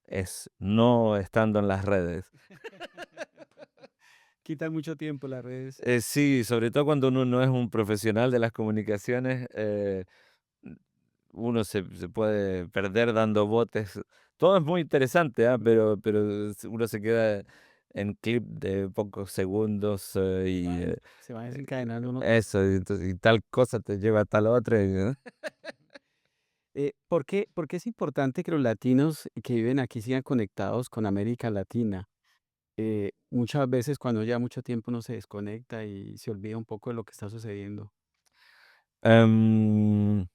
es no estando en las redes. Quitan mucho tiempo las redes. Sí, sobre todo cuando uno no es un profesional de las comunicaciones, uno se puede perder dando botes. Todo es muy interesante, pero uno se queda en clip de pocos segundos, Se va desencadenando uno. eso, y tal cosa te lleva a tal otra, ¿Por qué es importante que los latinos que viven aquí sigan conectados con América Latina? Muchas veces cuando ya mucho tiempo uno se desconecta y se olvida un poco de lo que está sucediendo. Em,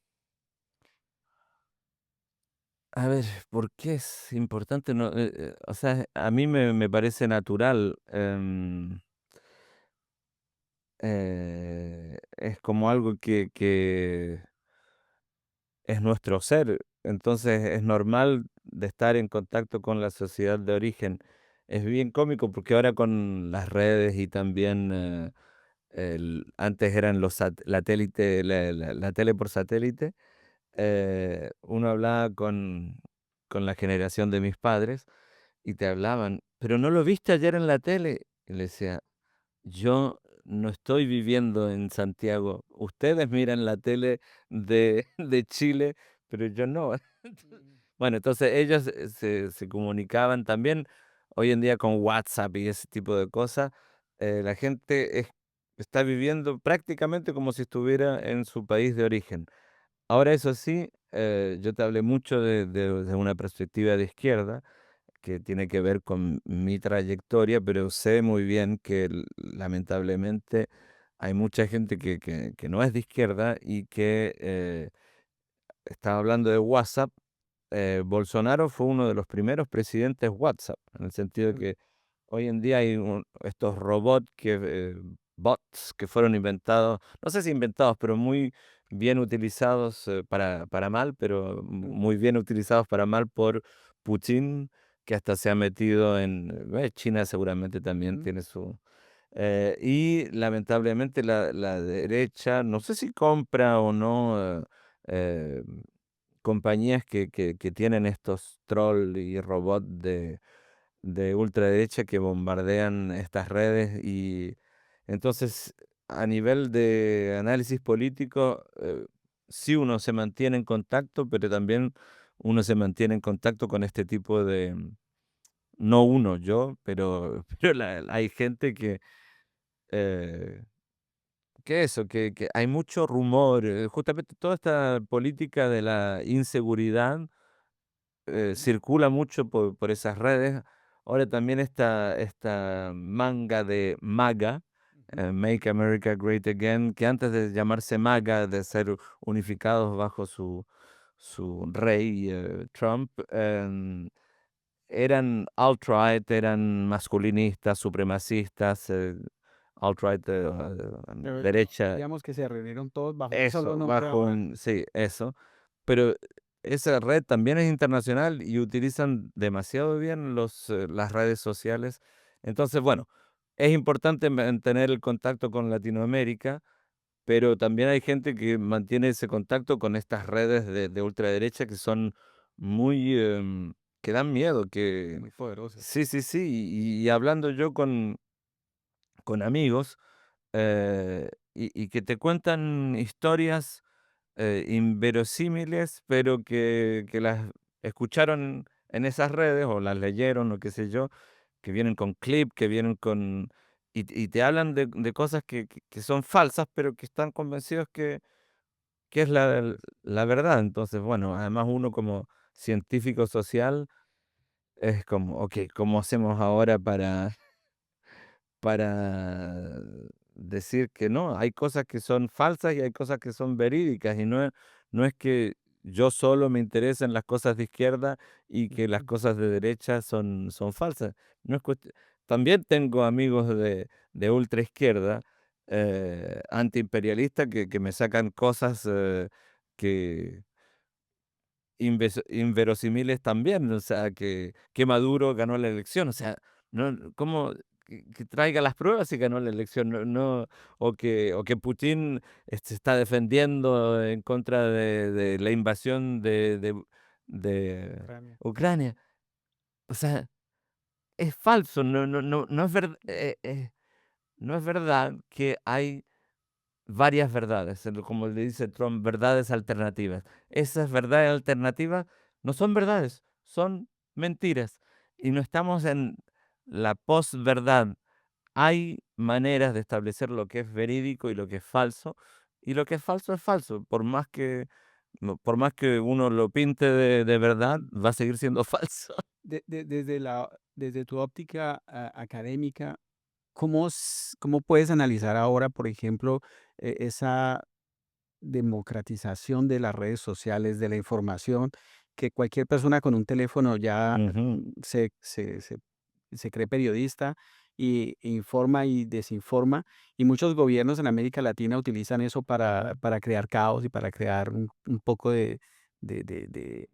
a ver, ¿por qué es importante? No, o sea, a mí me parece natural, es como algo que es nuestro ser, entonces es normal de estar en contacto con la sociedad de origen. Es bien cómico porque ahora con las redes y también antes eran los la tele por satélite, uno hablaba con la generación de mis padres y te hablaban, pero no lo viste ayer en la tele. Y le decía, yo no estoy viviendo en Santiago. Ustedes miran la tele de Chile, pero yo no. Mm. Bueno, entonces ellos se comunicaban también hoy en día con WhatsApp y ese tipo de cosas. La gente está viviendo prácticamente como si estuviera en su país de origen. Ahora, eso sí, yo te hablé mucho de una perspectiva de izquierda que tiene que ver con mi trayectoria, pero sé muy bien que lamentablemente hay mucha gente que no es de izquierda y que estaba hablando de WhatsApp. Bolsonaro fue uno de los primeros presidentes WhatsApp, en el sentido de Mm, que hoy en día hay estos robots bots que fueron inventados, no sé si inventados, pero muy bien utilizados para mal, pero mm, muy bien utilizados para mal por Putin, que hasta se ha metido China seguramente también ujú. tiene su... y lamentablemente la derecha, no sé si compra o no compañías que tienen estos troll y robots de ultraderecha que bombardean estas redes y entonces a nivel de análisis político, sí uno se mantiene en contacto, pero también uno se mantiene en contacto con este tipo de, no uno, yo, pero, pero hay gente eh, que eso, que hay mucho rumor, justamente toda esta política de la inseguridad circula mucho por esas redes. Ahora también esta manga de MAGA, Ujú. Make America Great Again, que antes de llamarse MAGA, de ser unificados bajo su rey, Trump, eran alt-right, eran masculinistas, supremacistas, alt-right, Pero, derecha, digamos que se reunieron todos bajo un solo eso, nombre bajo ahora. un, sí, eso. Pero esa red también es internacional y utilizan demasiado bien las redes sociales. Entonces, bueno, es importante mantener el contacto con Latinoamérica, pero también hay gente que mantiene ese contacto con estas redes de ultraderecha que son muy, que dan miedo, que Muy poderosas. sí, sí, sí. Y hablando yo con amigos, y que te cuentan historias inverosímiles, pero que las escucharon en esas redes o las leyeron o qué sé yo, que vienen con clip, que vienen con... Y te hablan de cosas que son falsas, pero que están convencidos que es la verdad. Entonces, bueno, además uno como científico social es como, ok, ¿cómo hacemos ahora para decir que no? Hay cosas que son falsas y hay cosas que son verídicas, y no es que yo solo me interesen las cosas de izquierda y que las Ujú. cosas de derecha son falsas. No es también tengo amigos de ultraizquierda, antiimperialistas que me sacan cosas, que inverosímiles también, o sea, que Maduro ganó la elección, o sea, no, ¿cómo? Que traiga las pruebas y ganó la elección, o que Putin, se está defendiendo en contra de la invasión de Ucrania. Ucrania. O sea, es falso, no es verdad que hay varias verdades, como le dice Trump, verdades alternativas. Esas verdades alternativas no son verdades, son mentiras. Y no estamos en la posverdad. Hay maneras de establecer lo que es verídico y lo que es falso. Y lo que es falso. Por más que uno lo pinte de verdad, va a seguir siendo falso. Desde tu óptica académica, ¿cómo puedes analizar ahora, por ejemplo, esa democratización de las redes sociales, de la información, que cualquier persona con un teléfono ya Ujú. se cree periodista y informa y desinforma? Y muchos gobiernos en América Latina utilizan eso para crear caos y para crear un poco de, de, de-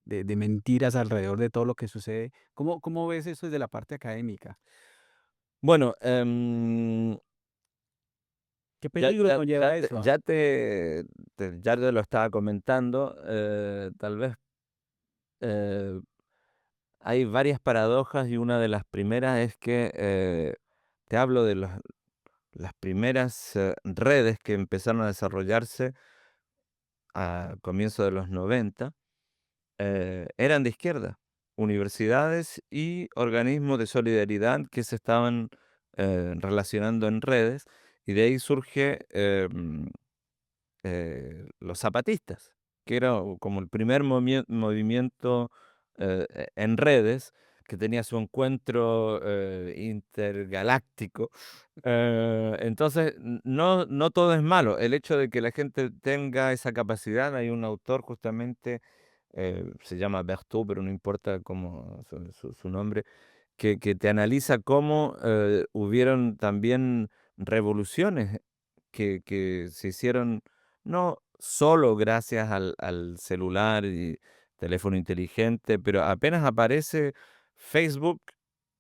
de mentiras alrededor de todo lo que sucede. ¿Cómo ves eso desde la parte académica? Bueno, ¿Qué ya, peligro ya, ya conlleva te, eso? ya te lo estaba comentando. Tal vez, eh, hay varias paradojas, y una de las primeras es que, te hablo de las primeras redes que empezaron a desarrollarse a comienzos de los 90, eran de izquierda, universidades y organismos de solidaridad que se estaban relacionando en redes, y de ahí surge, los zapatistas, que era como el primer movimiento en redes, que tenía su encuentro intergaláctico. Entonces, no todo es malo. El hecho de que la gente tenga esa capacidad, hay un autor justamente, se llama Berthaud, pero no importa cómo su nombre, que te analiza cómo hubieron también revoluciones que se hicieron no solo gracias al celular y teléfono inteligente, pero apenas aparece Facebook,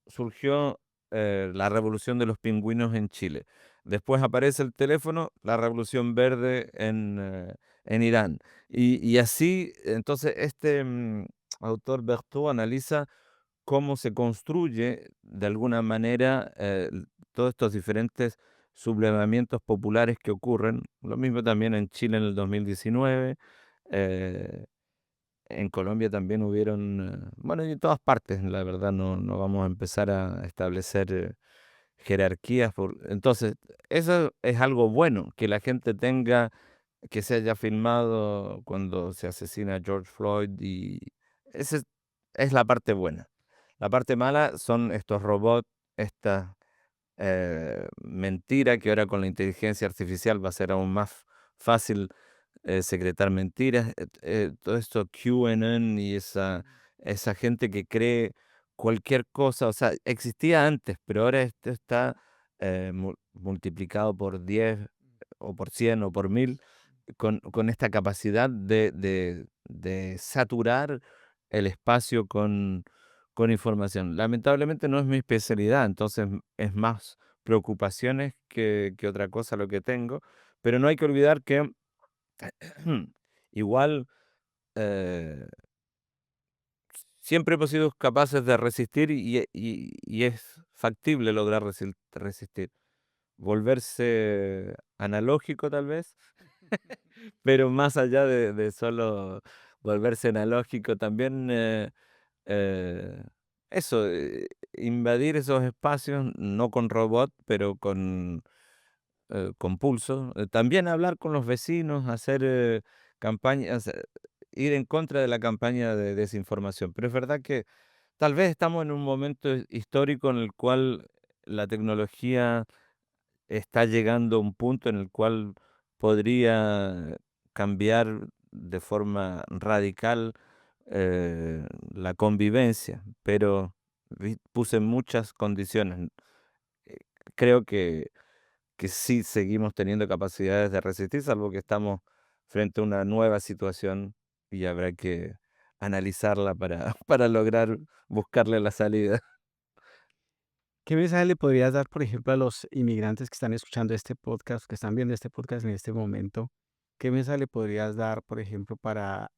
surgió la revolución de los pingüinos en Chile. Después aparece el teléfono, la revolución verde en Irán. Y así, entonces, este autor Berthaud analiza cómo se construye de alguna manera, todos estos diferentes sublevamientos populares que ocurren. Lo mismo también en Chile en el 2019. eh, en Colombia también hubieron, bueno, y en todas partes, la verdad, no vamos a empezar a establecer jerarquías. Entonces, eso es algo bueno, que la gente tenga, que se haya filmado cuando se asesina a George Floyd, y esa es la parte buena. La parte mala son estos robots, esta mentira que ahora con la inteligencia artificial va a ser aún más fácil secretar mentiras, todo esto QAnon y esa gente que cree cualquier cosa, o sea, existía antes, pero ahora esto está multiplicado por 10 o por 100 o por 1000 con esta capacidad de saturar el espacio con información. Lamentablemente no es mi especialidad, entonces es más preocupaciones que otra cosa lo que tengo, pero no hay que olvidar que igual, eh, siempre hemos sido capaces de resistir y es factible lograr resistir. Volverse analógico tal vez, pero más allá de solo volverse analógico, también, eh, eso, invadir esos espacios, no con robot, pero con pulso. También hablar con los vecinos, hacer campañas, ir en contra de la campaña de desinformación. Pero es verdad que tal vez estamos en un momento histórico en el cual la tecnología está llegando a un punto en el cual podría cambiar de forma radical la convivencia, pero puse muchas condiciones. Eh, Creo que sí seguimos teniendo capacidades de resistir, salvo que estamos frente a una nueva situación y habrá que analizarla para, para lograr buscarle la salida. ¿Qué mensaje le podrías dar, por ejemplo, a los inmigrantes que están escuchando este podcast, que están viendo este podcast en este momento? ¿Qué mensaje le podrías dar, por ejemplo, para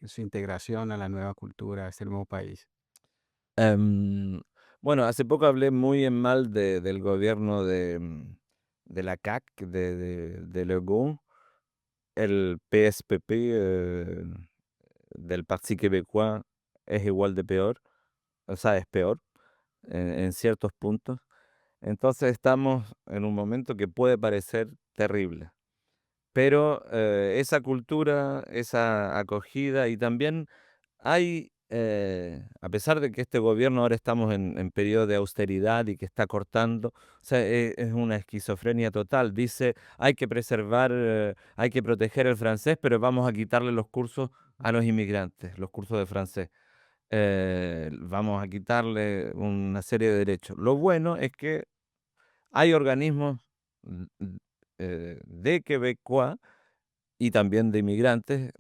su integración a la nueva cultura, a este nuevo país? Em, bueno, hace poco hablé muy en mal del gobierno de la CAQ, de Legault, el PSPP del Parti Québécois es igual de peor, o sea, es peor en ciertos puntos. Entonces estamos en un momento que puede parecer terrible, pero esa cultura, esa acogida y también hay, a pesar de que este gobierno ahora estamos en periodo de austeridad y que está cortando, o sea, es una esquizofrenia total. Dice, hay que preservar, hay que proteger el francés, pero vamos a quitarle los cursos a los inmigrantes, los cursos de francés. Vamos a quitarle una serie de derechos. Lo bueno es que hay organismos de quebecois y también de inmigrantes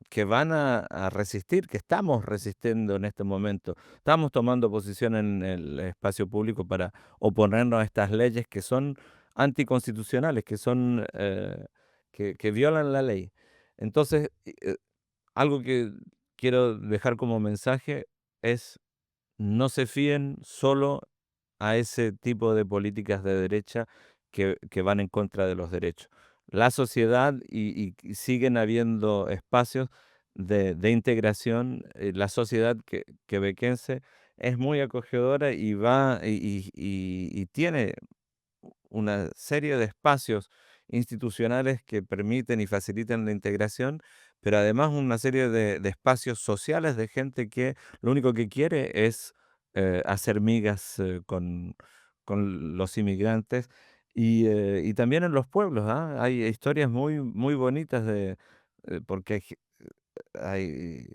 que van a resistir, que estamos resistiendo en este momento. Estamos tomando posición en el espacio público para oponernos a estas leyes que son anticonstitucionales, que son que violan la ley. Entonces, algo que quiero dejar como mensaje es no se fíen solo a ese tipo de políticas de derecha que van en contra de los derechos. La sociedad y siguen habiendo espacios de integración. La sociedad quebequense es muy acogedora y va y tiene una serie de espacios institucionales que permiten y facilitan la integración, pero además una serie de espacios sociales de gente que lo único que quiere es hacer migas con los inmigrantes y también en los pueblos. ¿Ah? Hay historias muy, muy bonitas porque hay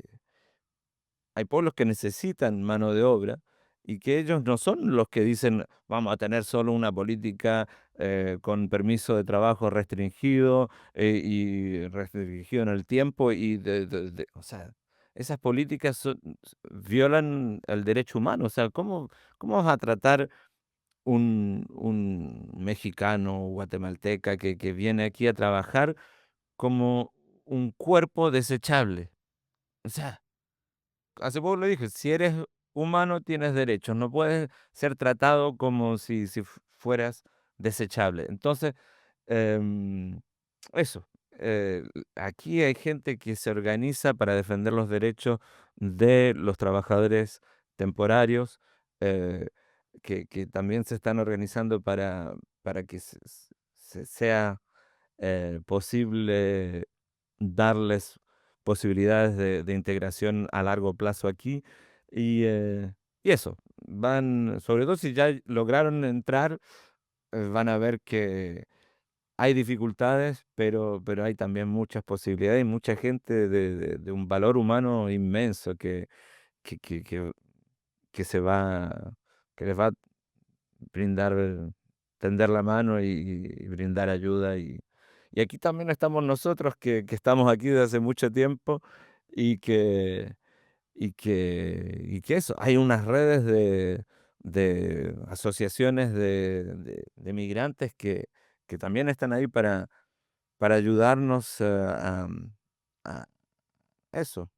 hay pueblos que necesitan mano de obra y que ellos no son los que dicen vamos a tener solo una política con permiso de trabajo restringido y restringido en el tiempo y o sea, esas políticas violan el derecho humano. O sea, ¿cómo vas a tratar un mexicano o guatemalteca que viene aquí a trabajar como un cuerpo desechable? O sea, hace poco lo dije, si eres humano tienes derechos, no puedes ser tratado como si fueras desechable. Entonces, em, eso, aquí hay gente que se organiza para defender los derechos de los trabajadores temporarios, eh, que también se están organizando para que sea posible darles posibilidades de integración a largo plazo aquí. Y, y eso, van, sobre todo si ya lograron entrar, van a ver hay dificultades, pero hay también muchas posibilidades y mucha gente de un valor humano inmenso que que que que se va que les va a brindar tender la mano y brindar ayuda. Y aquí también estamos nosotros que estamos aquí desde hace mucho tiempo y que eso, hay unas redes de asociaciones de migrantes que también están ahí para ayudarnos a eso,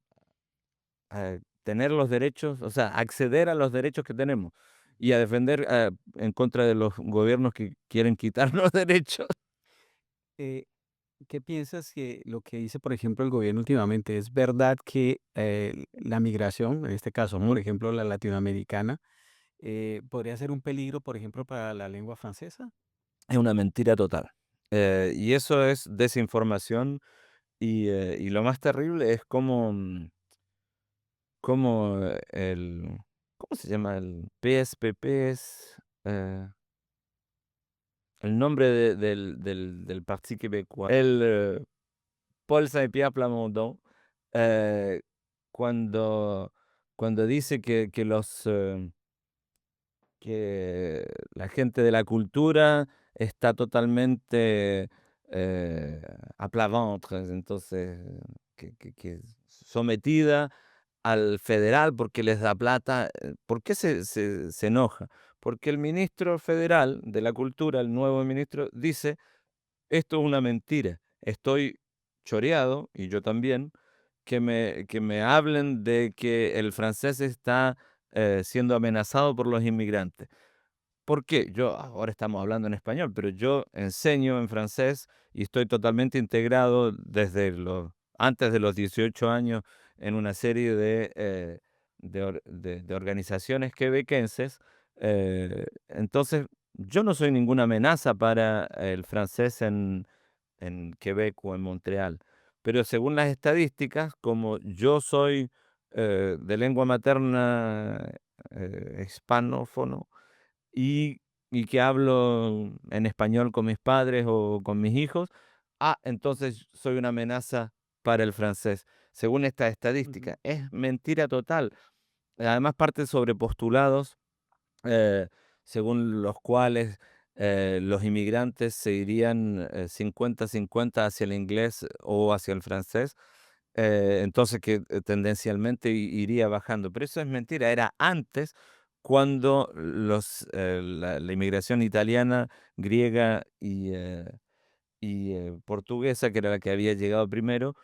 a tener los derechos, o sea, acceder a los derechos que tenemos y a defender en contra de los gobiernos que quieren quitarnos derechos. Eh, ¿Qué piensas que lo que dice, por ejemplo, el gobierno últimamente? ¿Es verdad que la migración, en este caso, por Ujú. ejemplo, la latinoamericana, podría ser un peligro, por ejemplo, para la lengua francesa? Es una mentira total. Y eso es desinformación y lo más terrible es cómo ¿cómo se llama? El PSPP es el nombre del Parti québécois. Paul Saint-Pierre Plamondon, eh, cuando, cuando dice que la gente de la cultura está totalmente à plat ventre, entonces que sometida al federal porque les da plata. ¿Por qué se enoja? Porque el ministro federal de la cultura, el nuevo ministro, dice esto es una mentira. Estoy choreado, y yo también, que me hablen de que el francés está siendo amenazado por los inmigrantes. ¿Por qué? Yo ahora estamos hablando en español, pero yo enseño en francés y estoy totalmente integrado desde antes de los 18 años en una serie de organizaciones quebequenses. Entonces, yo no soy ninguna amenaza para el francés en Quebec o en Montreal. Pero según las estadísticas, como yo soy de lengua materna hispanófono, y, y que hablo en español con mis padres o con mis hijos, entonces soy una amenaza para el francés. Según esta Ujú. estadística, es mentira total. Además, parte sobre postulados eh, según los cuales los inmigrantes se irían 50-50 hacia el inglés o hacia el francés. Entonces que tendencialmente iría bajando. Pero eso es mentira, era antes cuando la inmigración italiana, griega y portuguesa, que era la que había llegado primero,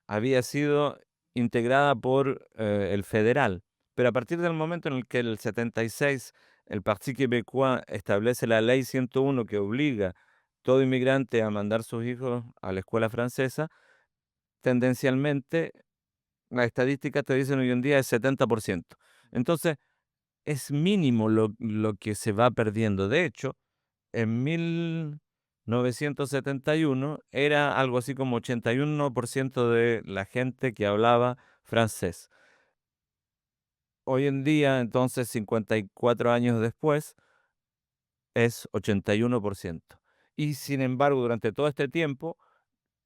había sido integrada por el federal. Pero a partir del momento en el que el 76 el Parti québécois establece la ley 101 que obliga a todo inmigrante a mandar sus hijos a la escuela francesa, tendencialmente las estadísticas te dicen hoy en día es 70%. Entonces, es mínimo lo que se va perdiendo. De hecho, en 1971 era algo así como 81% de la gente que hablaba francés. Hoy en día, entonces, 54 años después, es 81%. Y sin embargo, durante todo este tiempo,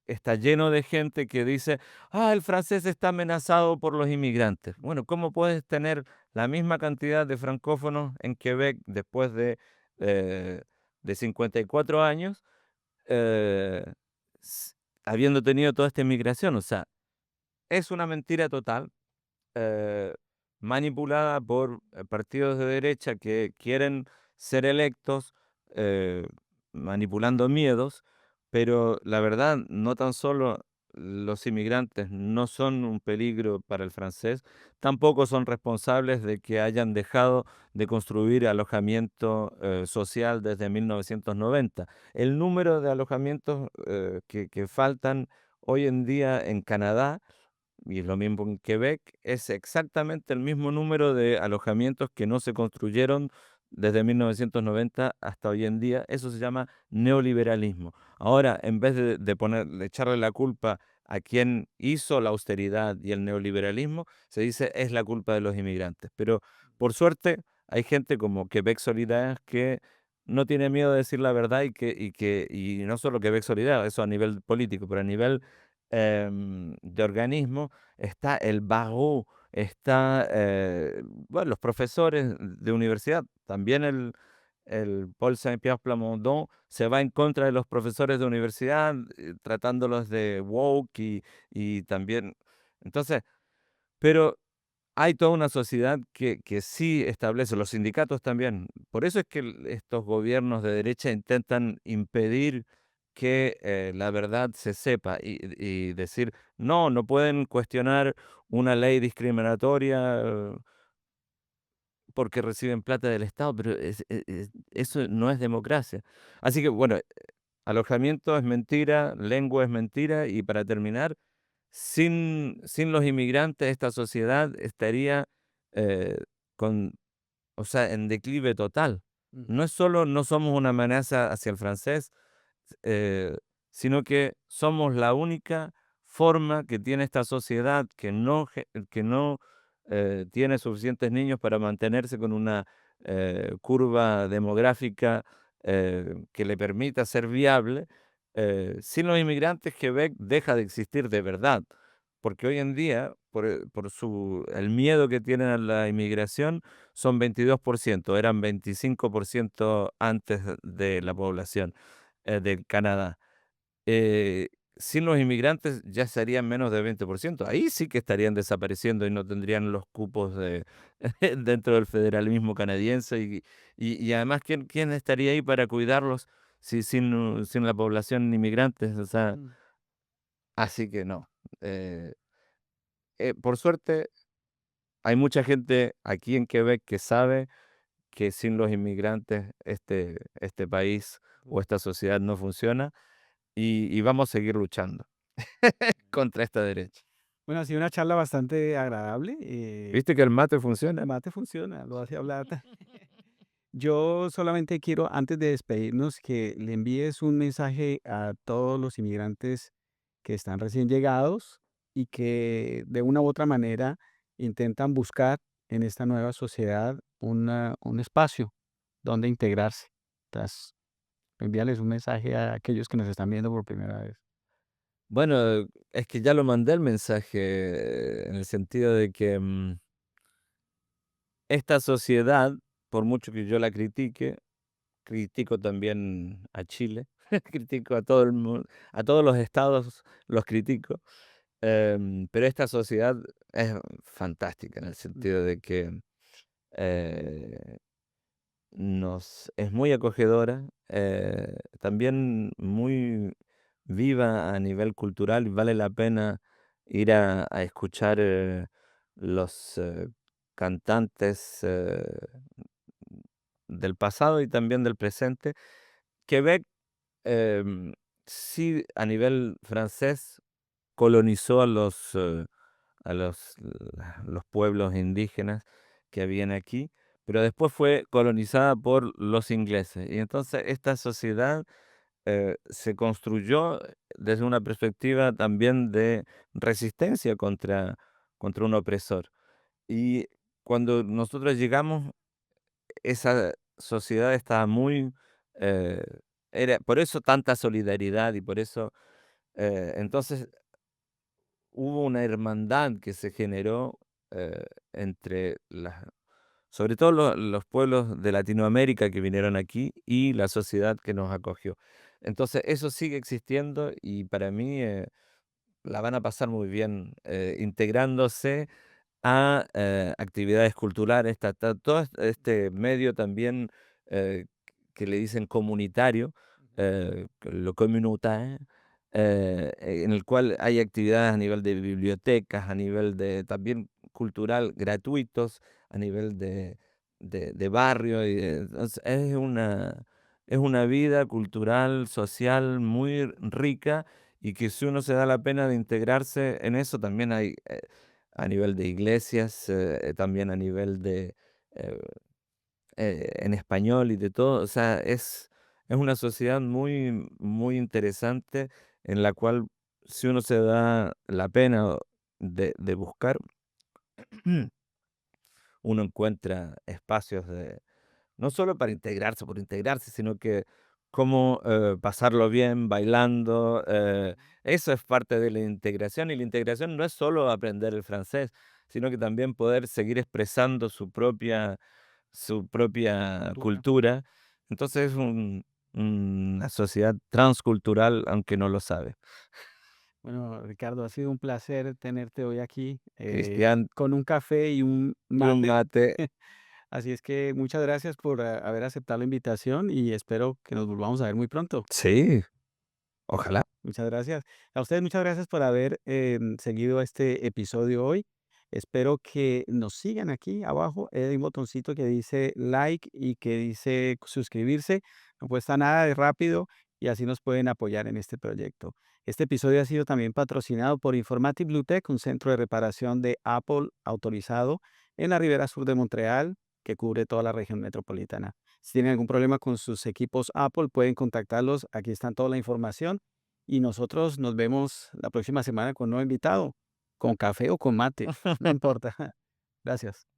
está lleno de gente que dice, el francés está amenazado por los inmigrantes. Bueno, ¿cómo puedes tener la misma cantidad de francófonos en Quebec después eh, de 54 años, eh, s- habiendo tenido toda esta inmigración? O sea, es una mentira total, eh, manipulada por partidos de derecha que quieren ser electos, eh, manipulando miedos, pero la verdad, no tan solo los inmigrantes no son un peligro para el francés, tampoco son responsables de que hayan dejado de construir alojamiento social desde 1990. El número de alojamientos que faltan hoy en día en Canadá, y es lo mismo en Quebec, es exactamente el mismo número de alojamientos que no se construyeron desde 1990 hasta hoy en día. Eso se llama neoliberalismo. Ahora, en vez de echarle la culpa a quien hizo la austeridad y el neoliberalismo, se dice es la culpa de los inmigrantes. Pero por suerte hay gente como Quebec Solidaire que no tiene miedo de decir la verdad y no solo Quebec Solidario, eso a nivel político, pero a nivel, de organismo, está el barreau, está, bueno, los profesores de universidad, también el Paul Saint-Pierre Plamondon se va en contra de los profesores de universidad, tratándolos de woke y también entonces, pero hay toda una sociedad que sí establece, los sindicatos también. Por eso es que estos gobiernos de derecha intentan impedir que la verdad se sepa y decir, no, no pueden cuestionar una ley discriminatoria porque reciben plata del Estado, pero eso no es democracia. Así que bueno, alojamiento es mentira, lengua es mentira y para terminar, sin los inmigrantes esta sociedad estaría eh, con, o sea, en declive total. Ujú. No es solo no somos una amenaza hacia el francés, eh, sino que somos la única forma que tiene esta sociedad que no tiene suficientes niños para mantenerse con una curva demográfica que le permita ser viable. Sin los inmigrantes, Quebec deja de existir de verdad, porque hoy en día, el miedo que tienen a la inmigración, son 22%, eran 25% antes de la población de Canadá. Eh, Sin los inmigrantes ya serían menos de 20%. Ahí sí que estarían desapareciendo y no tendrían los cupos dentro del federalismo canadiense. Y además, ¿quién estaría ahí para cuidarlos si sin la población inmigrante? O sea, Mm. así que no. Eh, por suerte, hay mucha gente aquí en Quebec que sabe que sin los inmigrantes este país o esta sociedad no funciona y vamos a seguir luchando contra esta derecha. Bueno, ha sido una charla bastante agradable. ¿Viste que el mate El funciona? mate funciona, lo hace hablar. Yo solamente quiero, antes de despedirnos, que le envíes un mensaje a todos los inmigrantes que están recién llegados y que de una u otra manera intentan buscar en esta nueva sociedad un espacio donde integrarse. Entonces, envíales un mensaje a aquellos que nos están viendo por primera vez. Bueno, es que ya lo mandé el mensaje en el sentido de que esta sociedad, por mucho que yo la critique, critico también a Chile, critico a todo el mundo, a todos los estados los critico, pero esta sociedad es fantástica en el sentido Ujú, de que eh, es muy acogedora, también muy viva a nivel cultural y vale la pena ir a escuchar los cantantes del pasado y también del presente. Quebec, em, sí, a nivel francés, colonizó a los pueblos indígenas que habían aquí, pero después fue colonizada por los ingleses. Y entonces esta sociedad se construyó desde una perspectiva también de resistencia contra un opresor. Y cuando nosotros llegamos, esa sociedad estaba muy... eh, por eso tanta solidaridad y por eso... entonces hubo una hermandad que se generó entre sobre todo los pueblos de Latinoamérica que vinieron aquí y la sociedad que nos acogió. Entonces, eso sigue existiendo y para mí la van a pasar muy bien integrándose a actividades culturales, todo este medio también eh, que le dicen comunitario, ujú. lo communautaire, en el cual hay actividades a nivel de bibliotecas, a nivel de también cultural, gratuitos, a nivel de barrio. Entonces, es una vida cultural, social muy rica y que si uno se da la pena de integrarse en eso, también hay a nivel de iglesias, también a nivel eh, en español y de todo. O sea, es una sociedad muy, muy interesante en la cual si uno se da la pena de buscar, uno encuentra espacios no solo para integrarse por integrarse, sino que cómo, pasarlo bien bailando, eso es parte de la integración, y la integración no es solo aprender el francés, sino que también poder seguir expresando su propia Cultura. cultura. Entonces es una sociedad transcultural, aunque no lo sabe. Bueno, Ricardo, ha sido un placer tenerte hoy aquí, Cristian, con un café y un y un mate. mate. Así es que muchas gracias por haber aceptado la invitación y espero que nos volvamos a ver muy pronto. Sí, ojalá. Muchas gracias. A ustedes muchas gracias por haber seguido este episodio hoy. Espero que nos sigan aquí abajo. Hay un botoncito que dice like y que dice suscribirse. No cuesta nada, de rápido y así nos pueden apoyar en este proyecto. Este episodio ha sido también patrocinado por Informatic Blue Tech, un centro de reparación de Apple autorizado en la ribera sur de Montreal, que cubre toda la región metropolitana. Si tienen algún problema con sus equipos Apple, pueden contactarlos. Aquí está toda la información y nosotros nos vemos la próxima semana con un nuevo invitado, con café o con mate, no importa. Gracias.